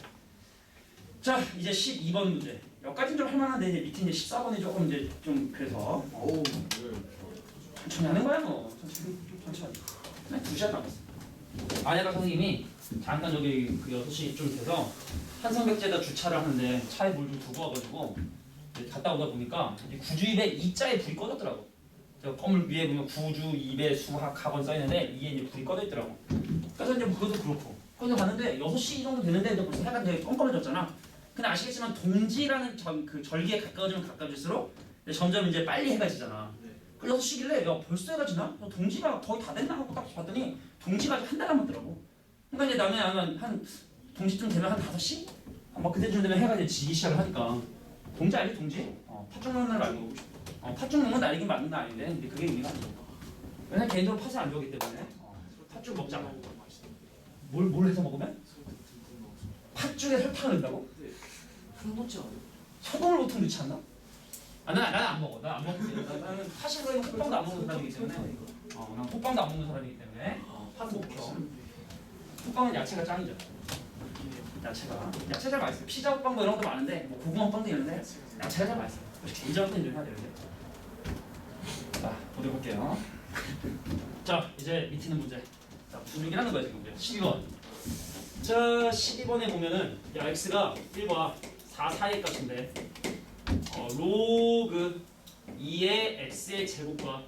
자, 이제 12번 문제. 여기까지는 좀 할만한데 이제 밑에 이제 14번이 조금 이제 좀 그래서 천천히 하는 거야 뭐. 천천히. 네, 2시간 남았어. 아내가 선생님이 잠깐 저기 그 6시쯤 돼서 한성백제에다 주차를 하는데 차에 뭘 좀 두고 와가지고 갔다 오다 보니까 이제 구주입에 이자에 불이 꺼졌더라고. 저 건물 위에 보면 구주, 입에 수학, 학원 써있는데 이게 이제 불이 꺼져 있더라고. 그래서 이제 그것도 그렇고. 그래서 갔는데 6시 정도 됐는데 벌써 해가 되게 껌껌해졌잖아. 근데 아시겠지만 동지라는 그 절기에 가까워지면 가까워질수록 점점 이제 빨리 해가 지잖아. 그 6시길래 야 벌써 해가 지나? 동지가 거의 다 됐나 하고 딱 봤더니 동지가 아직 한 달 남았더라고. 그러니까 이제 나는 한 동지쯤 되면 한 5시? 막 그때쯤 되면 해가 이제 지기 시작을 하니까 동지 알지 동지? 팥죽 먹는 날 알고 팥죽 먹는 날이긴 맞는 날 아닌데 근데 그게 의미가 안 돼. 왜냐면 개인적으로 팥을 안 좋아하기 때문에 팥죽 먹잖아. 뭘 해서 먹으면? 팥죽에 설탕을 넣는다고?
그런 거지 않아요?
소금을 보통 넣지 않나? 나는 안 먹어. 난 안 먹거든. 나는 사실 그냥 호빵도 안 먹는 사람이기 때문에 난 호빵도 안 먹는 사람이기 때문에 팥은 못 켜. 호빵은 야채가 짱이죠. 야채가 잘 맛있어요. 피자 호빵 뭐 이런 것도 많은데 뭐 고구마 호빵도 있는데 야채가 잘 맛있어요. 개인적인 좀 해야 되는데. 자, 보도록 볼게요. 자, 이제 밑에 있는 문제. 자, 무슨 얘기를 하는 거야 지금? 12번. 자, 12번에 보면은 야, x가 1과 4 사이의 값인데 로그 2의 x의 제곱과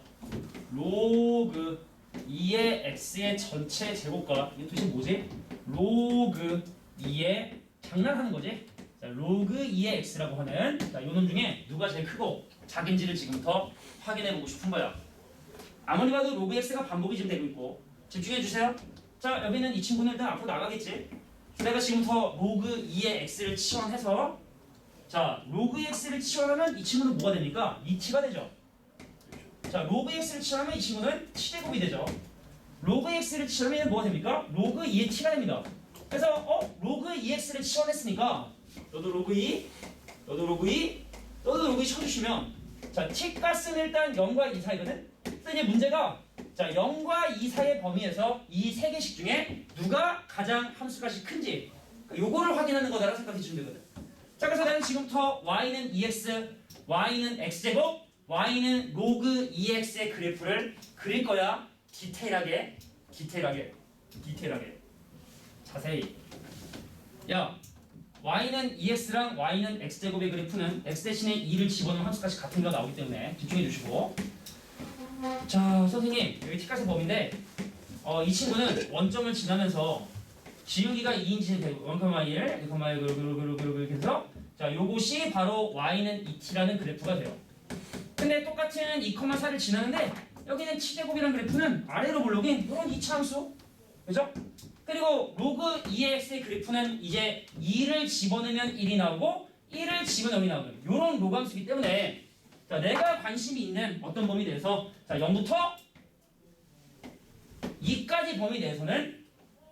로그 2의 x의 전체 제곱과 이게 도대체 뭐지? 로그 2의 장난하는 거지? 자, 로그 2의 x라고 하는 자, 요놈 중에 누가 제일 크고 작은지를 지금부터 확인해보고 싶은 거야. 아무리 봐도 로그 x가 반복이 지금 되고 있고 집중해주세요. 자, 여기는 이 친구는 일단 앞으로 나가겠지? 내가 지금부터 로그 2의 x를 치환해서 자, 로그 x를 치환하면 이 친구는 뭐가 됩니까? 2t가 되죠. 자, 로그 x를 치환하면 이 친구는 t제곱이 되죠. 로그 x를 치환하면 뭐가 됩니까? 로그 2의 t가 됩니다. 그래서 로그 2x를 치환했으니까 너도 로그 2, 너도 로그 2, 너도 로그 2 쳐주시면 자, t 값은 일단 0과 2 사이거든? 그래서 이제 문제가 자, 0과 2 사이의 범위에서 이 세 개씩 중에 누가 가장 함수값이 큰지 요거를 확인하는 거다라고 생각해 주시면 되거든. 자, 그래서 나는 지금부터 y는 2x, y는 x제곱, y는 로그 2x의 그래프를 그릴 거야. 디테일하게 자세히. 야, y는 2x랑 y는 x제곱의 그래프는 x 대신에 2를 집어넣으면 함수값이 같은 거 나오기 때문에 집중해 주시고. 자, 선생님 여기 t값의 범위인데 이 친구는 원점을 지나면서 지우기가 2인칭이 되고 1,1, 1,1 이렇게 해서 자, 요것이 바로 y는 2t라는 그래프가 돼요. 근데 똑같은 2,4를 지나는데 여기는 t제곱이라는 그래프는 아래로 볼록인 이런 2차 함수 그죠? 그리고 로그 2x의 그래프는 이제 2를 집어넣으면 1이 나오고 1을 집어넣으면 0이 나오는 이런 로감수이기 때문에 자, 내가 관심이 있는 어떤 범위 내에서 자, 0부터 2까지 범위 내에서는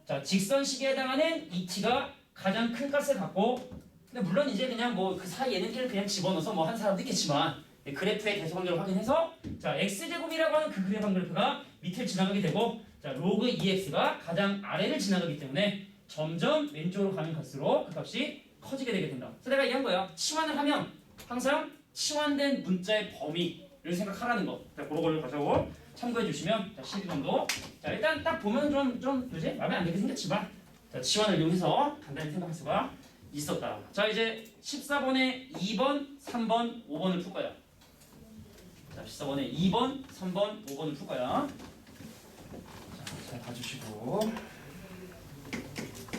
자, 직선식에 해당하는 ET가 가장 큰 값을 갖고 근데 물론 이제 그냥 뭐 그 사이에는 1을 그냥 집어넣어서 뭐 한 사람도 있겠지만 그래프의 대소 관계를 확인해서 자, x제곱이라고 하는 그 그래프 그래프가 밑을 지나가게 되고 자, 로그 2x가 가장 아래를 지나가기 때문에 점점 왼쪽으로 가면 갈수록 그 값이 커지게 되게 된다. 그래서 내가 얘기한 거야. 치환을 하면 항상 치환된 문자의 범위를 생각하라는 거. 자, 그런 걸 가지고 참고해 주시면 자, 12번도 자, 일단 딱 보면 좀 뭐지? 마음에 안 들게 생겼지만 자, 치환을 이용해서 간단히 생각할 수가 있었다. 자, 이제 14번에 2번, 3번, 5번을 풀 거야. 자, 14번에 2번, 3번, 5번을 풀 거야. 자, 잘 봐주시고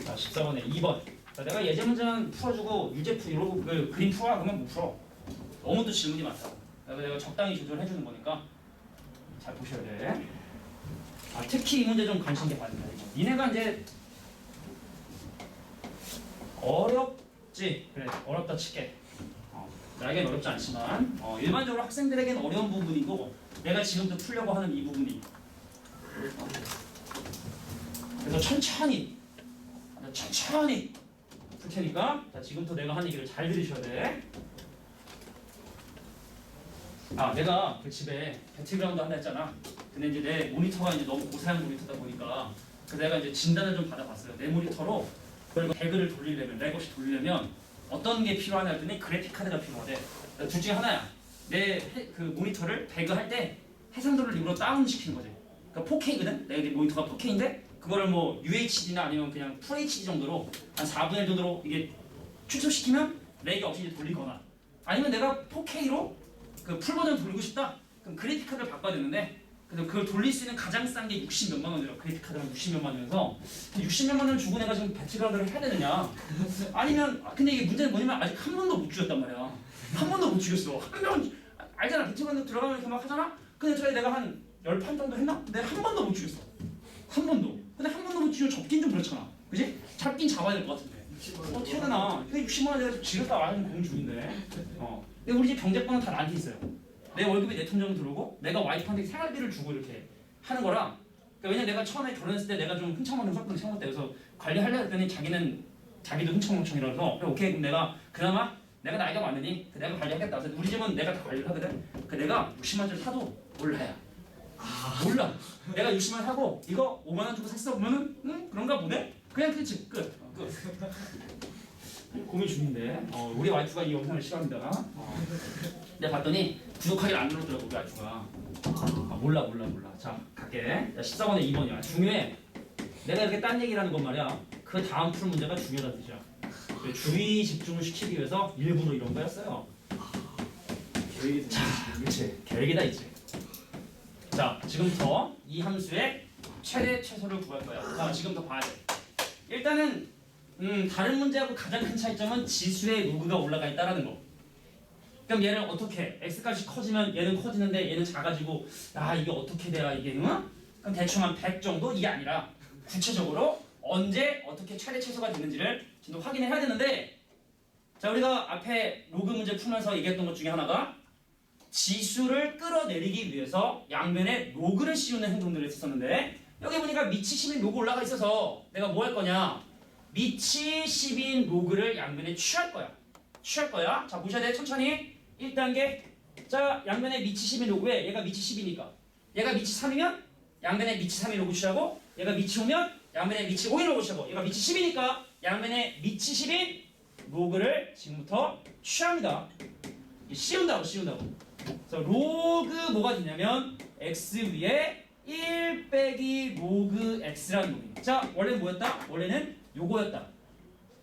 자, 14번에 2번 자, 내가 예제 문제는 풀어주고 유제풀 이러고 그 그림 풀어 그러면 못 풀어. 너무 또 질문이 많다. 그래서 내가 적당히 조절해 주는 거니까 잘 보셔야 돼. 아, 특히 이 문제 좀 관심 있게 봐야 된다. 니네가 이제 어렵지? 그래, 어렵다 칠게. 나에겐 어렵지 않지만 일반적으로 학생들에게는 어려운 부분이고 내가 지금도 풀려고 하는 이 부분이 그래서 천천히 풀 테니까 자, 지금부터 내가 하는 얘기를 잘 들으셔야 돼. 아, 내가 그 집에 배틀그라운드 한다 했잖아. 근데 이제 내 모니터가 이제 너무 고사양 모니터다 보니까 그래서 내가 이제 진단을 좀 받아봤어요. 내 모니터로 그리고 배그를 돌리려면 내 것이 돌리려면 어떤 게 필요하냐 했더니 그래픽 카드가 필요하대. 둘 중에 하나야. 내 그 모니터를 배그 할 때 해상도를 일부러 다운 시키는 거지. 그러니까 4K거든. 내 모니터가 4K인데 그거를 뭐 UHD나 아니면 그냥 FHD 정도로 한 4분의 1 정도로 이게 축소시키면 렉이 없이 이제 돌리거나 아니면 내가 4K로 그 풀 버전 돌리고 싶다. 그럼 그래픽 카드를 바꿔야 되는데 근데 그걸 돌릴 수 있는 가장 싼 게 60 몇만 원이라 그래픽 카드가 60 몇만 원이어서 60 몇만 원을 주고 내가 지금 배틀그라운드를 해야 되느냐? 아니면 근데 이게 문제는 뭐냐면 아직 한 번도 못 죽였단 말이야. 한 번도 못 죽였어. 한 명 알잖아. 배틀그라운드 들어가면 이렇게 막 하잖아. 근데 저희 내가 한 10판 정도 했나? 내가 한 번도 못 죽였어. 한 번도. 근데 한 번도 못 죽여 접긴 좀 그렇잖아. 그지? 잡긴 잡아야 될 것 같은데. 어떻게 해야 되나? 근데 60만 원 내가 지렸다 와는 공중인데 근데 우리 집 경제권은 다 나한테 있어요. 내 월급이 내 돈 정도 들어오고 내가 와이프한테 생활비를 주고 이렇게 하는 거라 그러니까 왜냐면 내가 처음에 결혼했을 때 내가 좀 흥청망청 섞은 생각 때여서 관리하려고 했더니 자기도 흥청망청이라서 그래 오케이 그럼 내가 그나마 내가 나이가 많으니 내가 관리하겠다. 그래서 우리 집은 내가 다 관리를 하거든. 그 내가 60만 원짜리 사도 몰라야. 몰라. 내가 60만 원 사고 이거 5만 원 주고 샀어 보면은 응 그런가 보네. 그냥 끝이 끝. 고민 중인데 우리 와이프가 이 영상을 싫어합니다. 내가 봤더니 구독하기를 안 눌렀더라고 우리 와이프가. 몰라. 자 갈게. 14번에 2번이야. 중요해. 내가 이렇게 딴 얘기를 하는 건 말이야. 그 다음 풀 문제가 중요하다는 뜻이야. 주의 집중을 시키기 위해서 일부러 이런 거였어요. 자, 그렇지. 계획이 다 있지. 자, 지금부터 이 함수의 최대 최소를 구할 거야. 자, 지금부터 봐야 돼. 일단은 다른 문제하고 가장 큰 차이점은 지수의 로그가 올라가 있다라는 거. 그럼 얘를 어떻게 x값이 커지면 얘는 커지는데 얘는 작아지고 야 이게 어떻게 돼야 이게 응? 그럼 대충 한 100 정도 이게 아니라 구체적으로 언제 어떻게 최대 최소가 되는지를 지금 확인해야 되는데 자 우리가 앞에 로그 문제 풀면서 얘기했던 것 중에 하나가 지수를 끌어내리기 위해서 양면에 로그를 씌우는 행동들을 했었는데 여기 보니까 밑이 10인 로그 올라가 있어서 내가 뭐 할 거냐 밑이 10인 로그를 양면에 취할 거야. 자 보셔야 돼. 천천히 1단계 자 양면에 밑이 10인 로그에 얘가 밑이 10이니까 얘가 밑이 3이면 양면에 밑이 3인 로그 취하고 얘가 밑이 5면 양면에 밑이 5인 로그 취하고 얘가 밑이 10이니까 양면에 밑이 10인 로그를 지금부터 취합니다. 씌운다고. 그래서 로그 뭐가 되냐면 x 위에 1 빼기 로그 x라는 놈이에요. 자 원래는 뭐였다? 원래는 요거였다.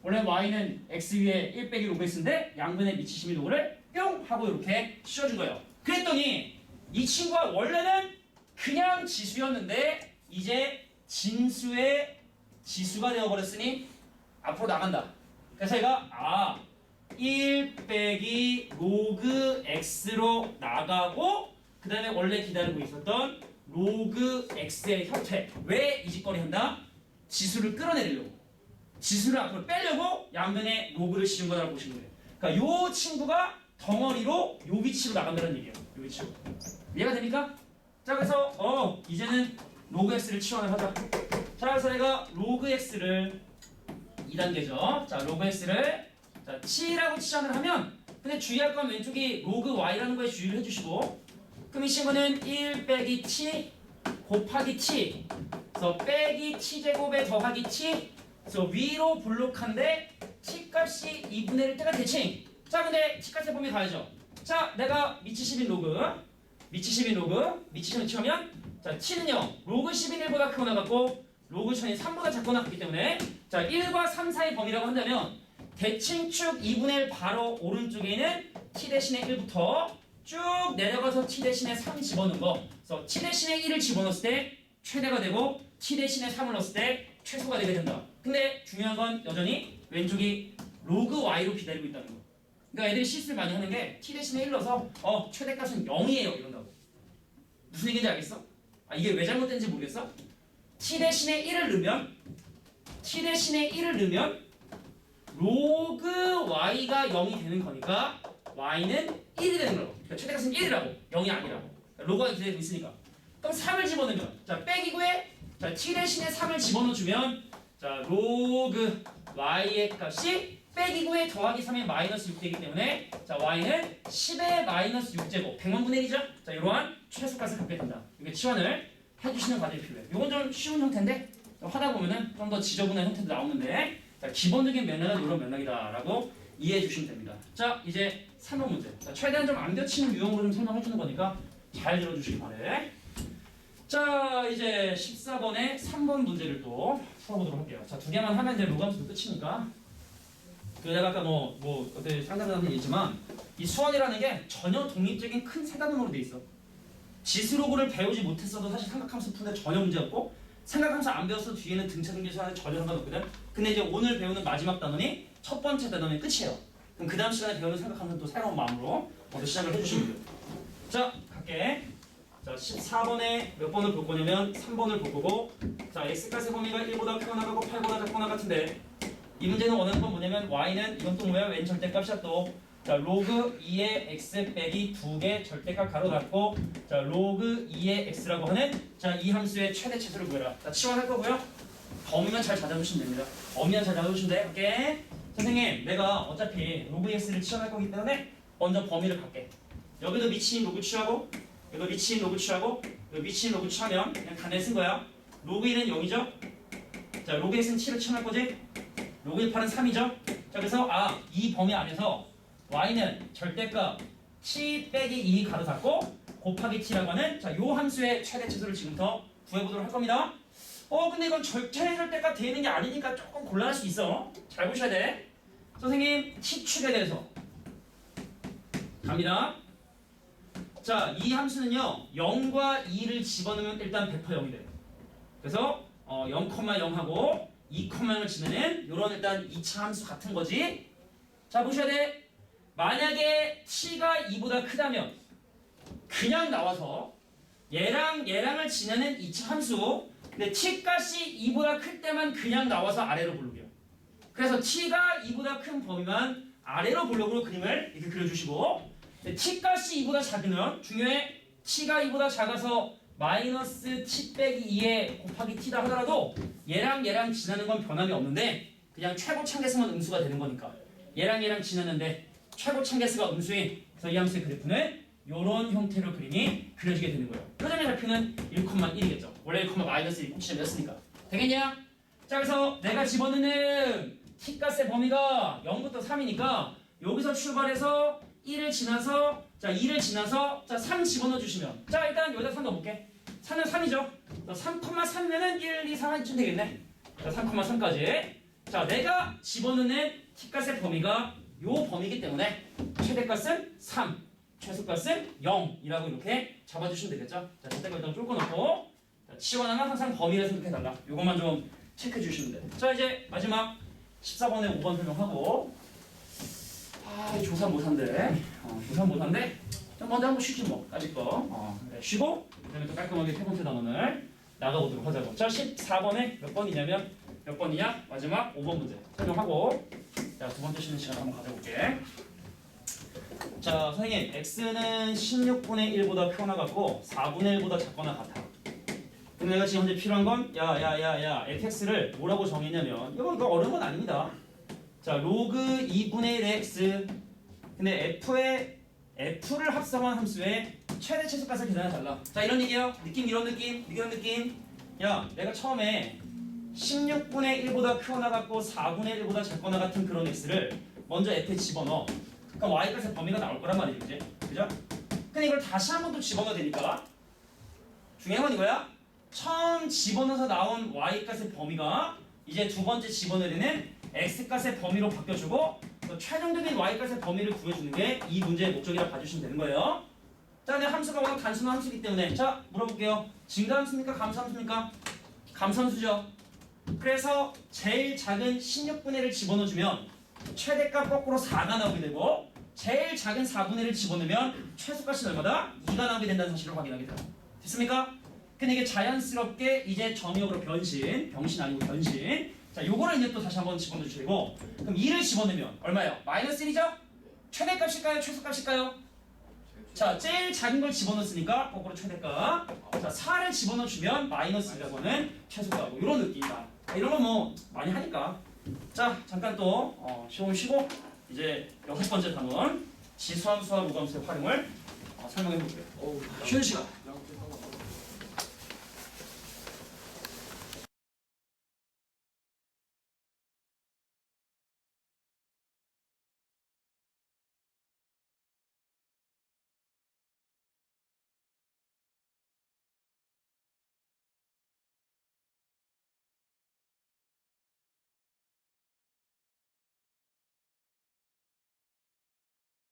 원래 y는 x 위에 1 빼기 로그 x인데 양변에 미치심이 로그를 뿅 하고 이렇게 씌워준 거예요. 그랬더니 이 친구가 원래는 그냥 지수였는데 이제 진수의 지수가 되어버렸으니 앞으로 나간다. 그래서 얘가 1 빼기 로그 x로 나가고 그 다음에 원래 기다리고 있었던 로그 x의 형태 왜 이 짓거리 한다? 지수를 끌어내리려고, 지수를 앞으로 빼려고 양변에 로그를 씌운 거라고 보시면 돼요. 그러니까 요 친구가 덩어리로 요 위치로 나간다는 얘기예요. 요 위치로. 이해가 됩니까? 자, 그래서 이제는 로그 x를 치환을 하자. 자, 그래서 내가 로그 x를 2단계죠. 자, 로그 x를 자, t라고 치환을 하면, 근데 주의할 건 왼쪽이 로그 y라는 거에 주의를 해주시고, 그럼 이 친구는 1 빼기 t 곱하기 t, 그래서 빼기 t 제곱에 더하기 t, 그래서 위로 볼록한데 t 값이 2분의 1 때가 대칭. 자, 근데 t 값의 범위 가야죠. 자, 내가 미치 10인 로그, 미치 10인 로그, 미치 10인 치우면, 자, t는요 로그 10인 1보다 크거나 같고 로그 1000이 3보다 작거나 같기 때문에, 자, 1과 3 사이 범위라고 한다면 대칭축 2분의 1 바로 오른쪽에 있는 t 대신에 1부터 쭉 내려가서 t 대신에 3 집어넣은 거. 그래서 t 대신에 1을 집어넣었을 때 최대가 되고 t 대신에 3을 넣었을 때 최소가 되게 된다. 근데 중요한 건 여전히 왼쪽이 로그 y로 기다리고 있다는 거. 그러니까 애들이 실수를 많이 하는 게 t 대신에 1 넣어서 최대값은 0이에요 이런다고. 무슨 얘기인지 알겠어? 이게 왜 잘못된지 모르겠어? t 대신에 1을 넣으면 로그 y가 0이 되는 거니까 y는 1이 되는 거라고. 그러니까 최대값은 1이라고, 0이 아니라고. 그러니까 로그가 기다리고 있으니까. 그럼 3을 집어넣으면, 자, 빼기구에 자, t 대신에 3을 집어넣어주면, 자, 로그 y의 값이 빼기구에 더하기 3의 마이너스 6 되기 때문에, 자, y는 10의 마이너스 6제곱 100만 분의 1이죠. 자, 이러한 최소값을 갖게 된다. 이게 치환을 해주시는 과정이 필요해요. 이건 좀 쉬운 형태인데 하다 보면은 좀 더 지저분한 형태도 나오는데, 자, 기본적인 맥락은 이런 맥락이다라고 이해해 주시면 됩니다. 자, 이제 3번 문제. 자, 최대한 좀 안 겹치는 유형으로 좀 설명해 주는 거니까 잘 들어주시기 바래. 자, 이제 14번에 3번 문제를 또 풀어보도록 할게요. 자, 두 개만 하면 이제 로감수도 끝이니까. 내가 아까 어때 상담자한테 얘기했지만, 이 수원이라는 게 전혀 독립적인 큰 세 단원으로 돼 있어. 지수로그를 배우지 못했어도 사실 삼각함수 푸는데 전혀 문제 없고, 삼각함수 안 배웠어도 뒤에는 등차등비수하는 전혀 상관없거든. 근데 이제 오늘 배우는 마지막 단원이 첫 번째 단원의 끝이에요. 그럼 그 다음 시간에 배우는 삼각함수는 또 새로운 마음으로 시작을 해주시면 돼요. 자, 갈게. 자, 14번에 몇 번을 볼 거냐면 3번을 볼 거고, 자, x값의 범위가 1보다 크거나 같고 8보다 작거나 같은데, 이 문제는 원하는 건 뭐냐면 y는 이건 또 뭐야? 웬 절대값이야 또. 자, 로그 2의 x 빼기 2개 절대값 가로 닫고, 자, 로그 2의 x라고 하는, 자, 이 함수의 최대 치수를 구해라. 자, 치환할 거고요. 범위만 잘 찾아주시면 됩니다. 범위만 잘 찾아주시면 돼. 오케이. 선생님, 내가 어차피 로그 x를 치환할 거기 때문에 먼저 범위를 갈게. 여기도 미치인 로그 취하고, 여기도 미치인 로그 취하고, 여기 미치인 로그 취하면 그냥 단에 쓴 거야. 로그 1은 0이죠. 자, 로그 x는 7을 치환할 거지. 로그 1, 8은 3이죠. 자, 그래서 이 범위 안에서 y는 절대값 t 빼기 2 가로 닫고 곱하기 t라고 하는, 자, 요 함수의 최대 치수를 지금부터 구해보도록 할 겁니다. 근데 이건 절대값 돼 있는 게 아니니까 조금 곤란할 수 있어. 잘 보셔야 돼. 선생님, t축에 대해서 갑니다. 자, 이 함수는요 0과 2를 집어넣으면 일단 100% 0이 돼요. 그래서 0,0하고 2,0을 지내는 요런 일단 2차 함수 같은 거지. 자, 보셔야 돼. 만약에 t가 2보다 크다면 그냥 나와서 얘랑을 지내는 2차 함수, 근데 t 값이 2보다 클 때만 그냥 나와서 아래로 볼록이요. 그래서 t가 2보다 큰 범위만 아래로 볼록으로 그림을 이렇게 그려주시고, t 값이 2보다 작으면 중요해. t가 2보다 작아서 마이너스 t 빼기 2에 곱하기 t다 하더라도 얘랑 지나는 건 변함이 없는데 그냥 최고 참계수만 음수가 되는 거니까 얘랑 지나는데 최고 참계수가 음수인, 그래서 이 함수의 그래프는 이런 형태로 그림이 그려지게 되는 거예요. 표점의 좌표는 1,1이겠죠. 원래 1, 마이너스 1 꼭지점이었으니까. 되겠냐? 자, 그래서 내가 집어넣는 t값의 범위가 0부터 3이니까 여기서 출발해서 1을 지나서, 자, 2를 지나서, 자, 3 집어넣어 주시면, 자, 일단 여기다 3 넣어볼게. 3은 3이죠. 3,3면은 1, 2, 3쯤 되겠네. 자, 3,3까지. 자, 내가 집어넣는 t값의 범위가 요 범위이기 때문에 최대값은 3, 최소값은 0이라고 이렇게 잡아주시면 되겠죠. 자, 절대값 일단 쫄고 넣고, 자, 치환하면 항상 범위를 생각해달라. 요것만 좀 체크해 주시면 돼. 자, 이제 마지막 14번에 5번 설명하고, 조사 못한데, 조사 못한데, 좀 먼저 한번 쉬지 뭐, 아직 거. 네, 쉬고, 그다음에 또 깔끔하게 세 번째 단원을 나가보도록 하자고. 자, 14번에 몇 번이냐면 몇 번이냐? 마지막 5번 문제 설명하고 자, 두 번째 쉬는 시간 한번 가져볼게. 자, 선생님 x는 16분의 1보다 크거나 같고 4분의 1보다 작거나 같아. 근데 내가 지금 현재 필요한 건 야야야야 fx를 뭐라고 정했냐면 이거 어려운 건 아닙니다. 자, 로그 2분의 1의 x 근데 f를 합성한 함수의 최대 최소값을 계산해 달라. 자, 이런 얘기야. 느낌 이런 느낌. 야, 내가 처음에 16분의 1보다 크거나 같고 4분의 1보다 작거나 같은 그런 x를 먼저 f에 집어넣어. 그럼 y값의 범위가 나올 거란 말이지, 그지? 그죠? 근데 이걸 다시 한 번 더 집어넣어야 되니까 중요한 건 이거야. 처음 집어넣어서 나온 y값의 범위가 이제 두 번째 집어넣어야 되는 x값의 범위로 바뀌어주고 또 최종적인 y값의 범위를 구해주는 게 이 문제의 목적이라 봐주시면 되는 거예요. 자, 근데 함수가 워낙 단순한 함수이기 때문에 자, 물어볼게요. 증가함수입니까? 감소함수입니까? 감소함수죠. 그래서 제일 작은 16분의 1을 집어넣어주면 최대값 거꾸로 4가 나오게 되고 제일 작은 4분의 1을 집어넣으면 최소값이 얼마다? 2가 나오게 된다는 사실을 확인하게 돼요. 됐습니까? 근데 이게 자연스럽게 이제 정의역으로 병신 아니고 변신. 자, 요거를 이제 또 다시 한번 집어넣어 주시고 그럼 2를 집어넣으면 얼마예요? 마이너스 1이죠? 최대값일까요? 최소값일까요? 자, 제일 작은 걸 집어넣었으니까 거꾸로 최대값. 자, 4를 집어넣어 주면 마이너스 1하고는 최소값. 이런 느낌이다. 이런 거 뭐 많이 하니까. 자, 잠깐 또 시험 쉬고 이제 6번째 단원 지수함수와 로감수의 활용을 설명해 볼게요.
쉬는 시간.